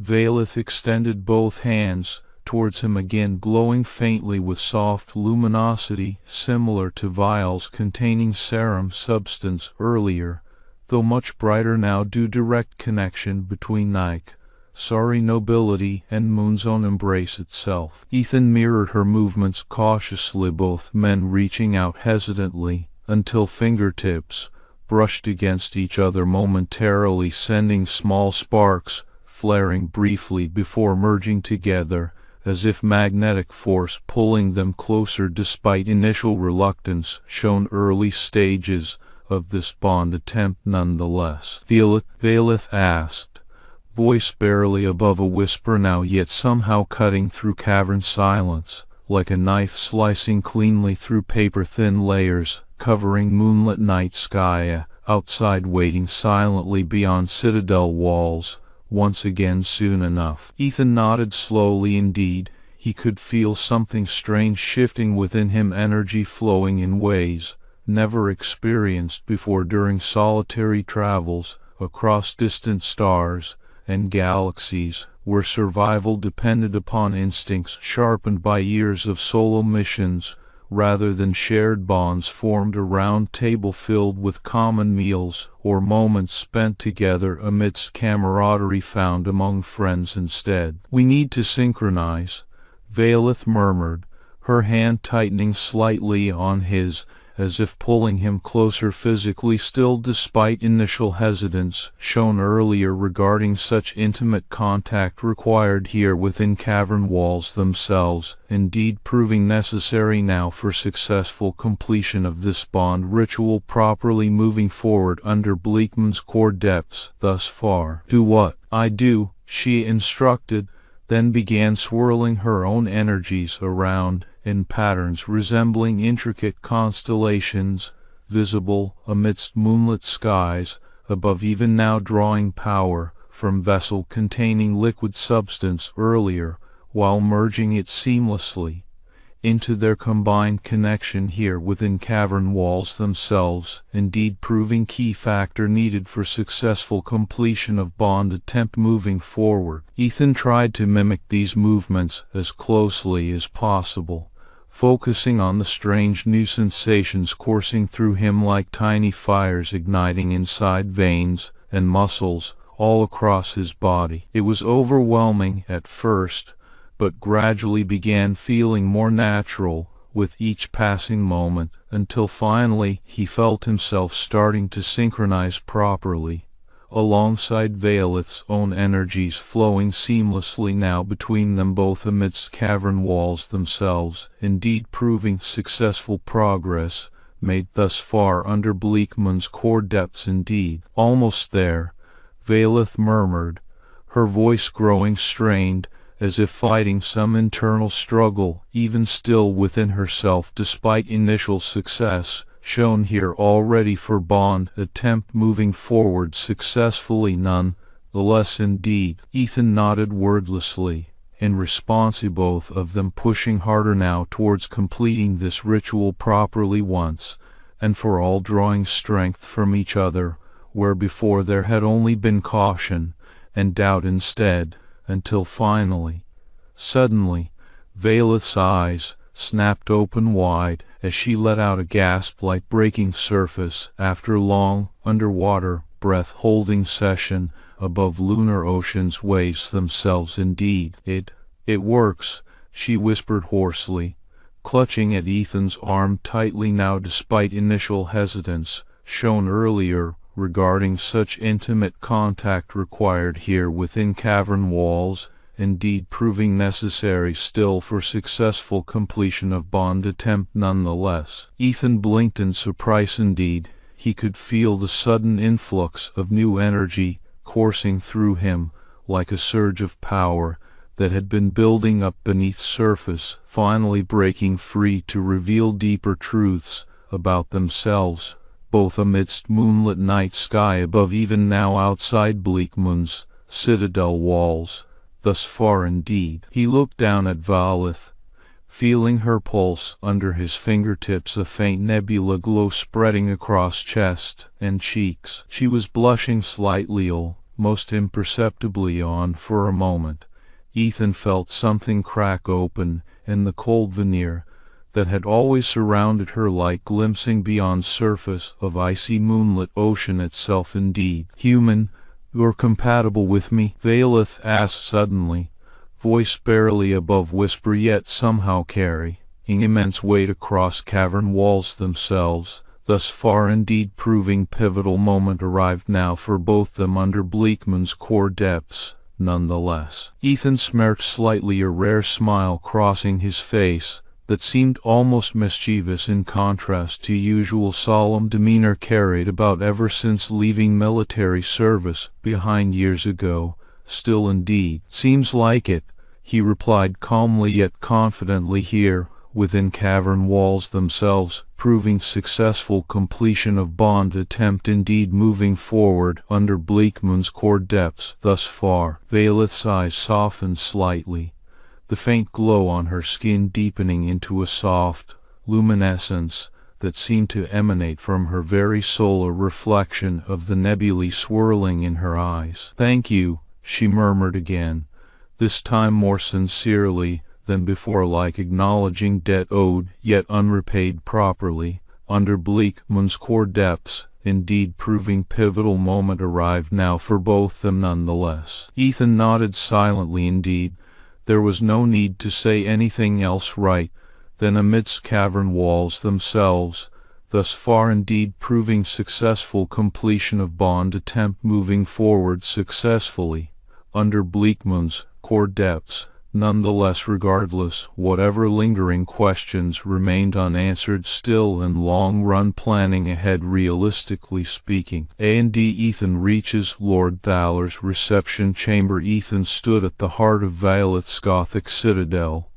Valith extended both hands towards him again, glowing faintly with soft luminosity similar to vials containing serum substance earlier, though much brighter now due direct connection between Nike, sorry nobility, and Moon's own embrace itself. Ethan mirrored her movements cautiously, both men reaching out hesitantly until fingertips brushed against each other momentarily, sending small sparks flaring briefly before merging together, as if magnetic force pulling them closer. Despite initial reluctance shown early stages of this bond attempt nonetheless. Valith asked, voice barely above a whisper now, yet somehow cutting through cavern silence, like a knife slicing cleanly through paper-thin layers, covering moonlit night sky outside, waiting silently beyond citadel walls. Once again soon enough. Ethan nodded slowly. Indeed, he could feel something strange shifting within him, energy flowing in ways never experienced before during solitary travels across distant stars and galaxies, where survival depended upon instincts sharpened by years of solo missions rather than shared bonds formed around a table filled with common meals, or moments spent together amidst camaraderie found among friends instead. "We need to synchronize," Valith murmured, her hand tightening slightly on his, as if pulling him closer physically still, despite initial hesitance shown earlier regarding such intimate contact required here within cavern walls themselves, indeed proving necessary now for successful completion of this bond ritual properly moving forward under Bleakman's core depths thus far. "Do what I do," she instructed, then began swirling her own energies around in patterns resembling intricate constellations visible amidst moonlit skies above, even now drawing power from vessel containing liquid substance earlier while merging it seamlessly into their combined connection here within cavern walls themselves, indeed proving key factor needed for successful completion of bond attempt moving forward. Ethan tried to mimic these movements as closely as possible, focusing on the strange new sensations coursing through him like tiny fires igniting inside veins and muscles all across his body. It was overwhelming at first, but gradually began feeling more natural with each passing moment, until finally he felt himself starting to synchronize properly, alongside Valeth's own energies flowing seamlessly now between them both amidst cavern walls themselves, indeed proving successful progress made thus far under Bleakman's core depths indeed. Almost there, Valeth murmured, her voice growing strained, as if fighting some internal struggle even still within herself despite initial success shown here already for bond attempt moving forward successfully none the less indeed. Ethan nodded wordlessly, in response to both of them pushing harder now towards completing this ritual properly once and for all, drawing strength from each other where before there had only been caution and doubt instead, until finally, suddenly, Valeth's eyes snapped open wide as she let out a gasp like breaking surface after a long, underwater, breath-holding session above lunar ocean's waves themselves indeed. It works, she whispered hoarsely, clutching at Ethan's arm tightly now despite initial hesitance shown earlier regarding such intimate contact required here within cavern walls, indeed proving necessary still for successful completion of bond attempt nonetheless. Ethan blinked in surprise indeed. He could feel the sudden influx of new energy coursing through him like a surge of power that had been building up beneath surface, finally breaking free to reveal deeper truths about themselves, both amidst moonlit night sky above even now outside Bleakman's citadel walls. Thus far indeed. He looked down at Valeth, feeling her pulse under his fingertips, a faint nebula glow spreading across chest and cheeks. She was blushing slightly, almost imperceptibly on for a moment. Ethan felt something crack open in the cold veneer that had always surrounded her, like glimpsing beyond surface of icy moonlit ocean itself indeed. Human, you're compatible with me? Valeth asked suddenly, voice barely above whisper yet somehow carrying immense weight across cavern walls themselves. Thus far indeed proving pivotal moment arrived now for both them under Bleakman's core depths. Nonetheless, Ethan smirked slightly, a rare smile crossing his face that seemed almost mischievous in contrast to usual solemn demeanor carried about ever since leaving military service behind years ago. Still indeed, seems like it, he replied calmly yet confidently, here within cavern walls themselves, proving successful completion of bond attempt indeed moving forward under Bleakman's core depths. Thus far, Valeth's eyes softened slightly, the faint glow on her skin deepening into a soft luminescence that seemed to emanate from her very soul, a reflection of the nebulae swirling in her eyes. "Thank you," she murmured again, this time more sincerely than before, like acknowledging debt owed yet unrepaid properly under Bleakman's core depths. Indeed proving pivotal moment arrived now for both them nonetheless. Ethan nodded silently indeed. There was no need to say anything else right then amidst cavern walls themselves. Thus far indeed proving successful completion of bond attempt moving forward successfully under Bleakman's core depths. Nonetheless, regardless, whatever lingering questions remained unanswered still, and long-run planning ahead realistically speaking. A&D Ethan reaches Lord Thaler's reception chamber. Ethan stood at the heart of Valeth's Gothic citadel,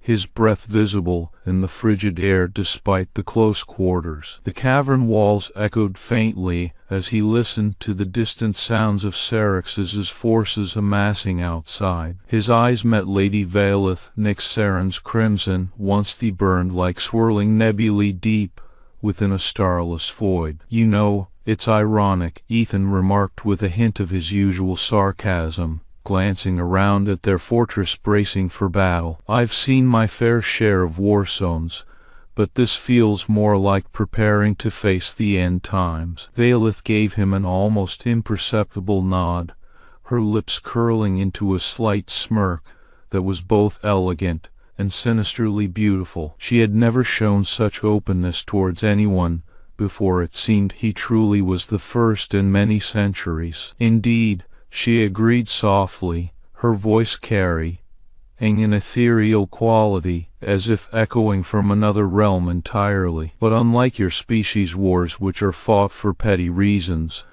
his breath visible in the frigid air despite the close quarters. The cavern walls echoed faintly as he listened to the distant sounds of Syrax's forces amassing outside. His eyes met Lady Valeth Nyxaren's crimson, once they burned like swirling nebulae deep within a starless void. "You know, it's ironic," Ethan remarked with a hint of his usual sarcasm, glancing around at their fortress bracing for battle. "I've seen my fair share of war zones, but this feels more like preparing to face the end times." Valeth gave him an almost imperceptible nod, her lips curling into a slight smirk that was both elegant and sinisterly beautiful. She had never shown such openness towards anyone before. It seemed he truly was the first in many centuries. "Indeed," she agreed softly, her voice carrying an ethereal quality, as if echoing from another realm entirely. "But unlike your species' wars, which are fought for petty reasons,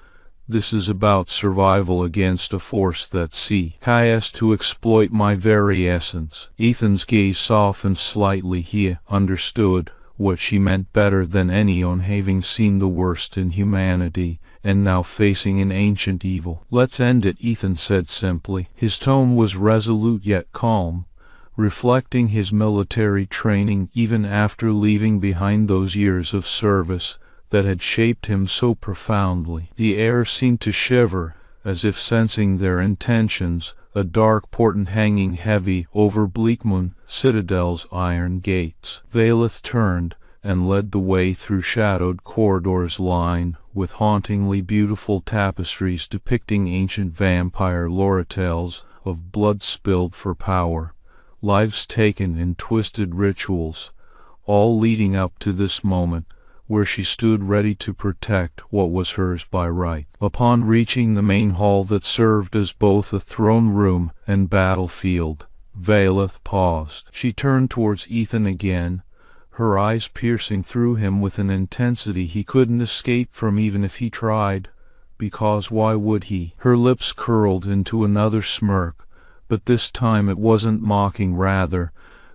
this is about survival against a force that seeks to exploit my very essence." Ethan's gaze softened slightly. He understood what she meant better than anyone, having seen the worst in humanity and now facing an ancient evil. "Let's end it," Ethan said simply. His tone was resolute yet calm, reflecting his military training even after leaving behind those years of service that had shaped him so profoundly. The air seemed to shiver, as if sensing their intentions, a dark portent hanging heavy over Bleakmoon Citadel's iron gates. Valeth turned and led the way through shadowed corridors lined with hauntingly beautiful tapestries depicting ancient vampire lore tales of blood spilled for power, lives taken in twisted rituals, all leading up to this moment where she stood ready to protect what was hers by right. Upon reaching the main hall that served as both a throne room and battlefield, Valeth paused. She turned towards Ethan again, her eyes piercing through him with an intensity he couldn't escape from even if he tried, because why would he? Her lips curled into another smirk, but this time it wasn't mocking, rather,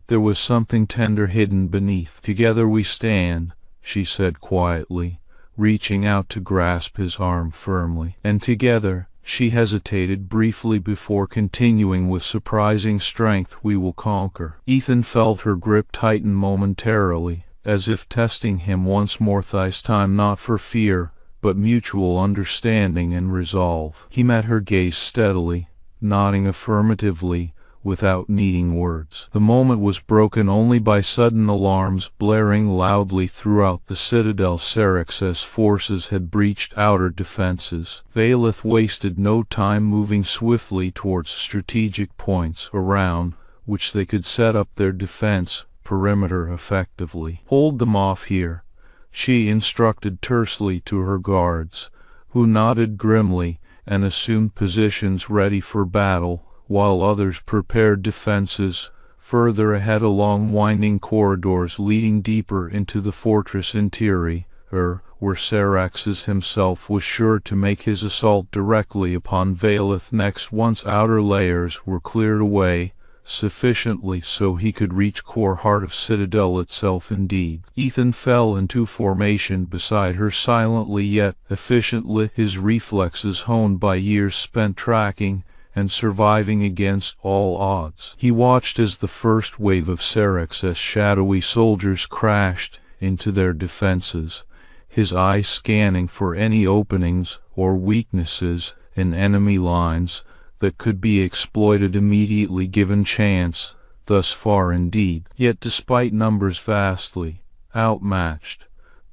there was something tender hidden beneath. "Together we stand," she said quietly, reaching out to grasp his arm firmly. "And together," she hesitated briefly before continuing with surprising strength, "we will conquer." Ethan felt her grip tighten momentarily, as if testing him once more, this time not for fear, but mutual understanding and resolve. He met her gaze steadily, nodding affirmatively, without needing words. The moment was broken only by sudden alarms blaring loudly throughout the citadel. Syrax's forces had breached outer defenses. Valeth wasted no time, moving swiftly towards strategic points around which they could set up their defense perimeter effectively. "Hold them off here," she instructed tersely to her guards, who nodded grimly and assumed positions ready for battle, while others prepared defenses further ahead along winding corridors leading deeper into the fortress interior, where Syrax himself was sure to make his assault directly upon Valeth next once outer layers were cleared away, sufficiently so he could reach core heart of citadel itself. Indeed, Ethan fell into formation beside her silently yet efficiently, his reflexes honed by years spent tracking and surviving against all odds. He watched as the first wave of Syrax's shadowy soldiers crashed into their defenses, his eyes scanning for any openings or weaknesses in enemy lines that could be exploited immediately given chance. Thus far indeed. Yet despite numbers vastly outmatched,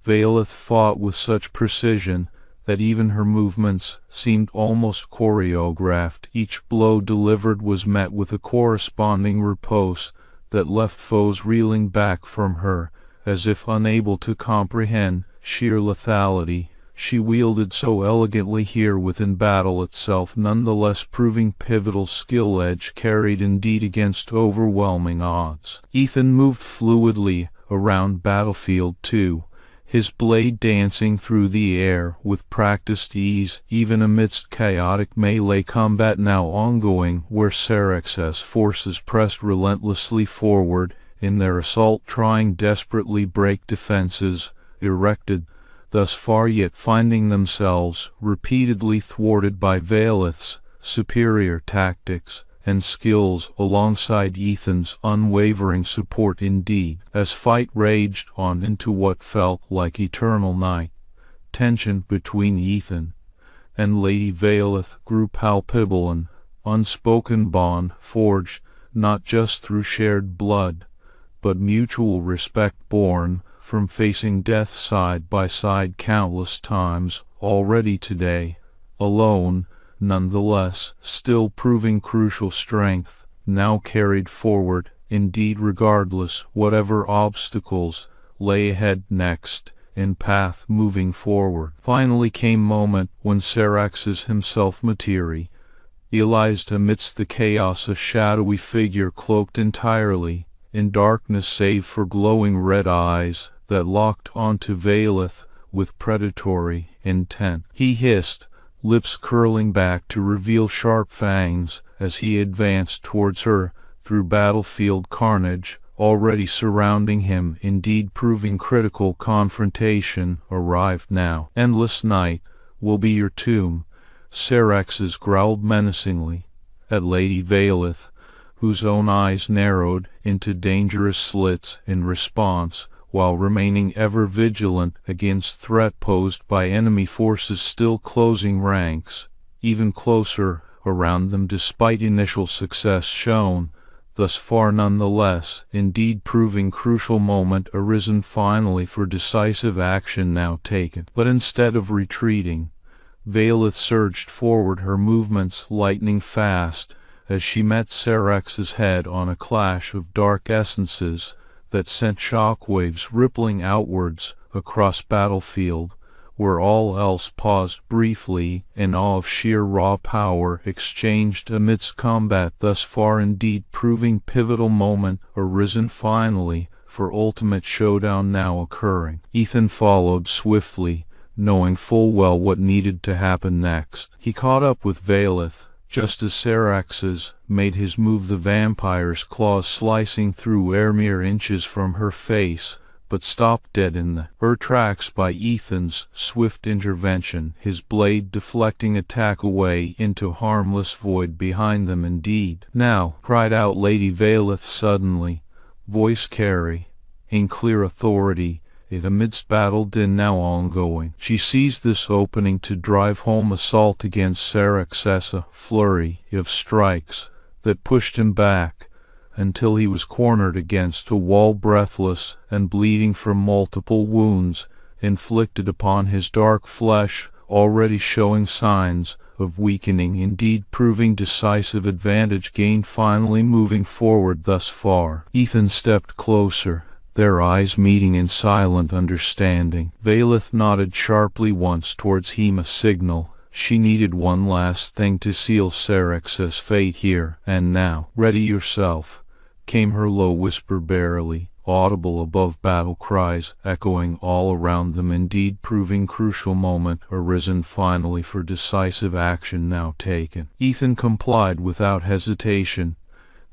Valeth fought with such precision that even her movements seemed almost choreographed. Each blow delivered was met with a corresponding riposte that left foes reeling back from her, as if unable to comprehend sheer lethality she wielded so elegantly here within battle itself, nonetheless proving pivotal skill edge carried indeed against overwhelming odds. Ethan moved fluidly around battlefield 2, his blade dancing through the air with practiced ease, even amidst chaotic melee combat now ongoing, where Syrax's forces pressed relentlessly forward in their assault trying desperately break defenses erected thus far, yet finding themselves repeatedly thwarted by Valeth's superior tactics and skills alongside Ethan's unwavering support. Indeed, as fight raged on into what felt like eternal night, tension between Ethan and Lady Valeth grew palpable, an unspoken bond forged not just through shared blood, but mutual respect born from facing death side by side countless times already. Today, alone, nonetheless, still proving crucial strength, now carried forward, indeed regardless whatever obstacles lay ahead next in path moving forward. Finally came moment when Syraxis himself materialized amidst the chaos, a shadowy figure cloaked entirely in darkness save for glowing red eyes that locked onto Valeth with predatory intent. He hissed, lips curling back to reveal sharp fangs as he advanced towards her through battlefield carnage already surrounding him. Indeed, proving critical confrontation arrived now. Endless night will be your tomb, Syraxis growled menacingly at Lady Valeth, whose own eyes narrowed into dangerous slits in response, while remaining ever vigilant against threat posed by enemy forces still closing ranks even closer around them despite initial success shown thus far. Nonetheless, indeed proving crucial moment arisen finally for decisive action now taken. But instead of retreating, Valeth surged forward, her movements lightning fast as she met Syrax's head on, a clash of dark essences that sent shockwaves rippling outwards across battlefield, where all else paused briefly in awe of sheer raw power exchanged amidst combat thus far. Indeed, proving pivotal moment arisen finally for ultimate showdown now occurring. Ethan followed swiftly, knowing full well what needed to happen next. He caught up with Valeth just as Syraxis made his move, the vampire's claws slicing through air mere inches from her face, but stopped dead in her tracks by Ethan's swift intervention, his blade deflecting attack away into harmless void behind them. Indeed, now, cried out Lady Valeth suddenly, voice carrying clear authority amidst battle din now ongoing. She seized this opening to drive home assault against Syraxis, a flurry of strikes that pushed him back until he was cornered against a wall, breathless and bleeding from multiple wounds inflicted upon his dark flesh, already showing signs of weakening. Indeed, proving decisive advantage gained finally moving forward thus far. Ethan stepped closer, their eyes meeting in silent understanding. Valeth nodded sharply once towards him, a signal she needed one last thing to seal Syraxis' fate here and now. Ready yourself, came her low whisper, barely audible above battle cries echoing all around them. Indeed, proving crucial moment arisen finally for decisive action now taken. Ethan complied without hesitation,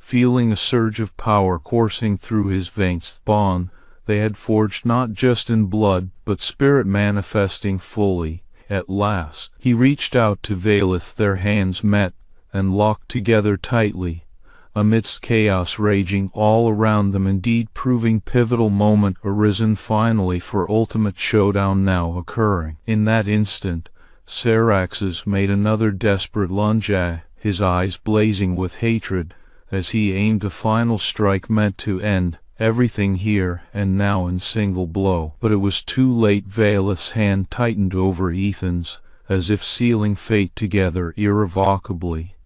feeling a surge of power coursing through his veins, bond they had forged not just in blood but spirit manifesting fully. At last, he reached out to Valeth, their hands met and locked together tightly, amidst chaos raging all around them. Indeed, proving pivotal moment arisen finally for ultimate showdown now occurring. In that instant, Syraxis made another desperate lunge, his eyes blazing with hatred, as he aimed a final strike meant to end everything here and now in single blow. But it was too late. Valeth's hand tightened over Ethan's, as if sealing fate together irrevocably.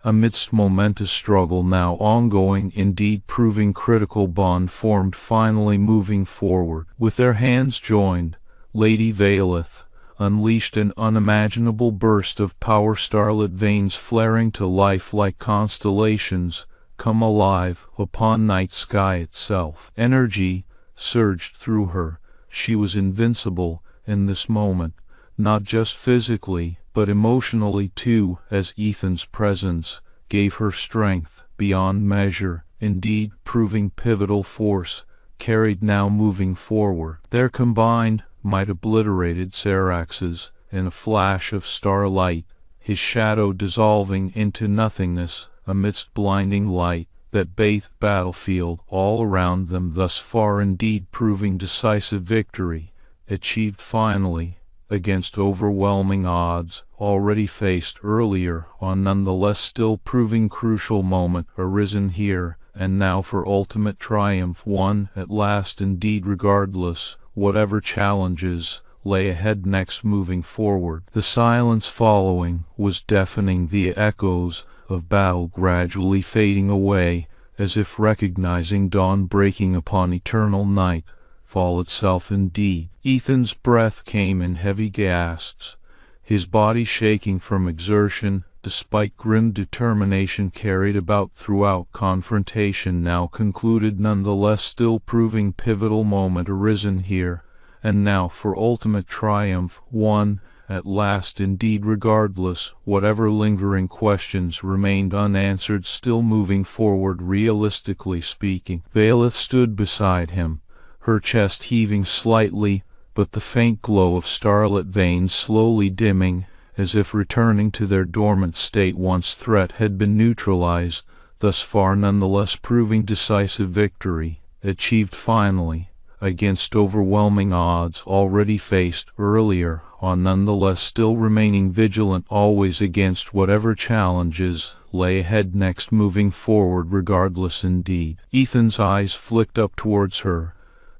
Amidst momentous struggle now ongoing, indeed proving critical bond formed finally moving forward. With their hands joined, Lady Valeth unleashed an unimaginable burst of power, starlit veins flaring to life like constellations come alive upon night sky itself. Energy surged through her. She was invincible in this moment, not just physically, but emotionally too, as Ethan's presence gave her strength beyond measure, indeed proving pivotal force, carried now moving forward. Their combined might obliterated Sarax's in a flash of starlight, his shadow dissolving into nothingness amidst blinding light that bathed battlefield all around them, thus far indeed proving decisive victory, achieved finally, against overwhelming odds already faced earlier on, nonetheless still proving crucial moment arisen here and now for ultimate triumph won at last indeed, regardless whatever challenges lay ahead next moving forward. The silence following was deafening, the echoes of battle gradually fading away, as if recognizing dawn breaking upon eternal night, fall itself indeed. Ethan's breath came in heavy gasps, his body shaking from exertion, despite grim determination carried about throughout. Confrontation now concluded, nonetheless still proving pivotal moment arisen here and now for ultimate triumph won at last indeed, regardless whatever lingering questions remained unanswered, still moving forward. Realistically speaking, Valeth stood beside him, her chest heaving slightly, but the faint glow of starlit veins slowly dimming, as if returning to their dormant state once threat had been neutralized. Thus far nonetheless proving decisive victory, achieved finally, against overwhelming odds already faced earlier on, nonetheless still remaining vigilant always against whatever challenges lay ahead next moving forward, regardless indeed. Ethan's eyes flicked up towards her.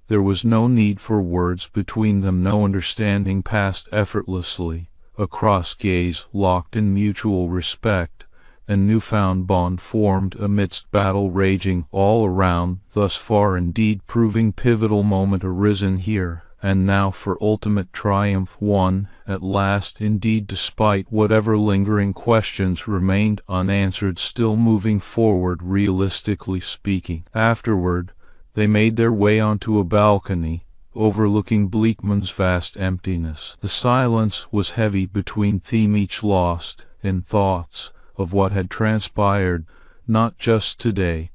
There was no need for words between them, no understanding passed effortlessly across gaze locked in mutual respect, and newfound bond formed amidst battle raging all around. Thus far indeed proving pivotal moment arisen here and now for ultimate triumph won at last indeed, despite whatever lingering questions remained unanswered, still moving forward. Realistically speaking, afterward they made their way onto a balcony overlooking Bleakman's vast emptiness. The silence was heavy between them, each lost in thoughts of what had transpired, not just today,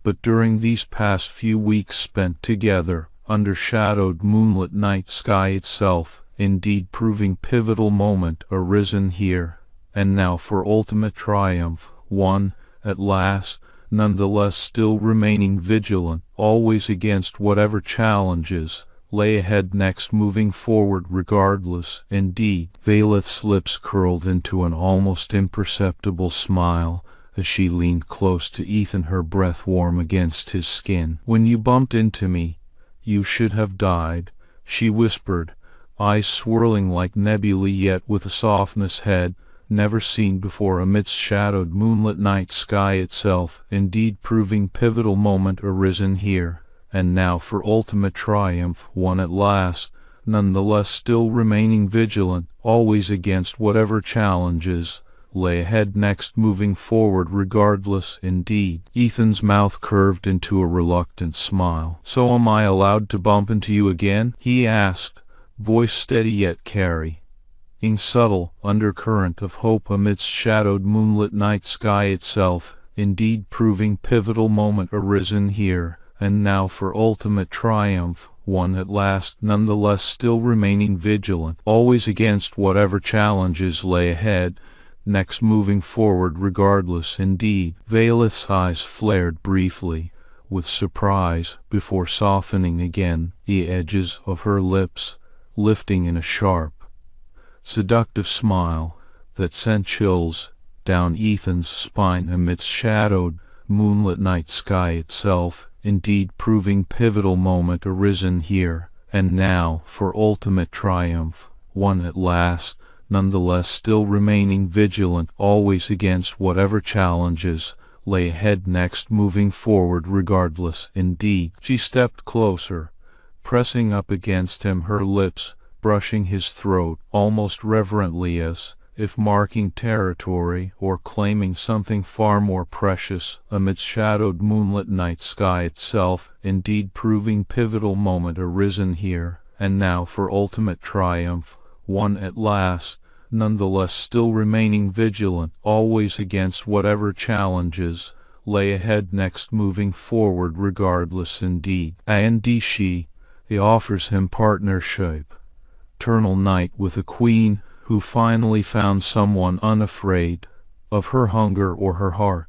but during these past few weeks spent together under shadowed moonlit night sky itself, indeed proving pivotal moment arisen here and now for ultimate triumph won at last, nonetheless still remaining vigilant always against whatever challenges lay ahead next moving forward, regardless indeed. Valeth's lips curled into an almost imperceptible smile as she leaned close to Ethan, her breath warm against his skin. "When you bumped into me, you should have died," she whispered, eyes swirling like nebulae, yet with a softness head never seen before amidst shadowed moonlit night sky itself, indeed proving pivotal moment arisen here and now for ultimate triumph won at last, nonetheless still remaining vigilant always against whatever challenges lay ahead next moving forward, regardless indeed. Ethan's mouth curved into a reluctant smile. "So am I allowed to bump into you again?" he asked, voice steady yet carrying subtle undercurrent of hope amidst shadowed moonlit night sky itself, indeed proving pivotal moment arisen here and now for ultimate triumph won at last, nonetheless still remaining vigilant always against whatever challenges lay ahead next moving forward, regardless indeed. Valeth's eyes flared briefly with surprise before softening again, the edges of her lips lifting in a sharp, seductive smile that sent chills down Ethan's spine amidst shadowed moonlit night sky itself, indeed proving pivotal moment arisen here and now for ultimate triumph won at last, nonetheless still remaining vigilant always against whatever challenges lay ahead next moving forward, regardless indeed. She stepped closer, pressing up against him, her lips brushing his throat almost reverently, as if marking territory or claiming something far more precious amidst shadowed moonlit night sky itself, indeed proving pivotal moment arisen here and now for ultimate triumph won at last, nonetheless still remaining vigilant always against whatever challenges lay ahead next, moving forward regardless indeed. And she offers him partnership, eternal night with a queen who finally found someone unafraid of her hunger or her heart.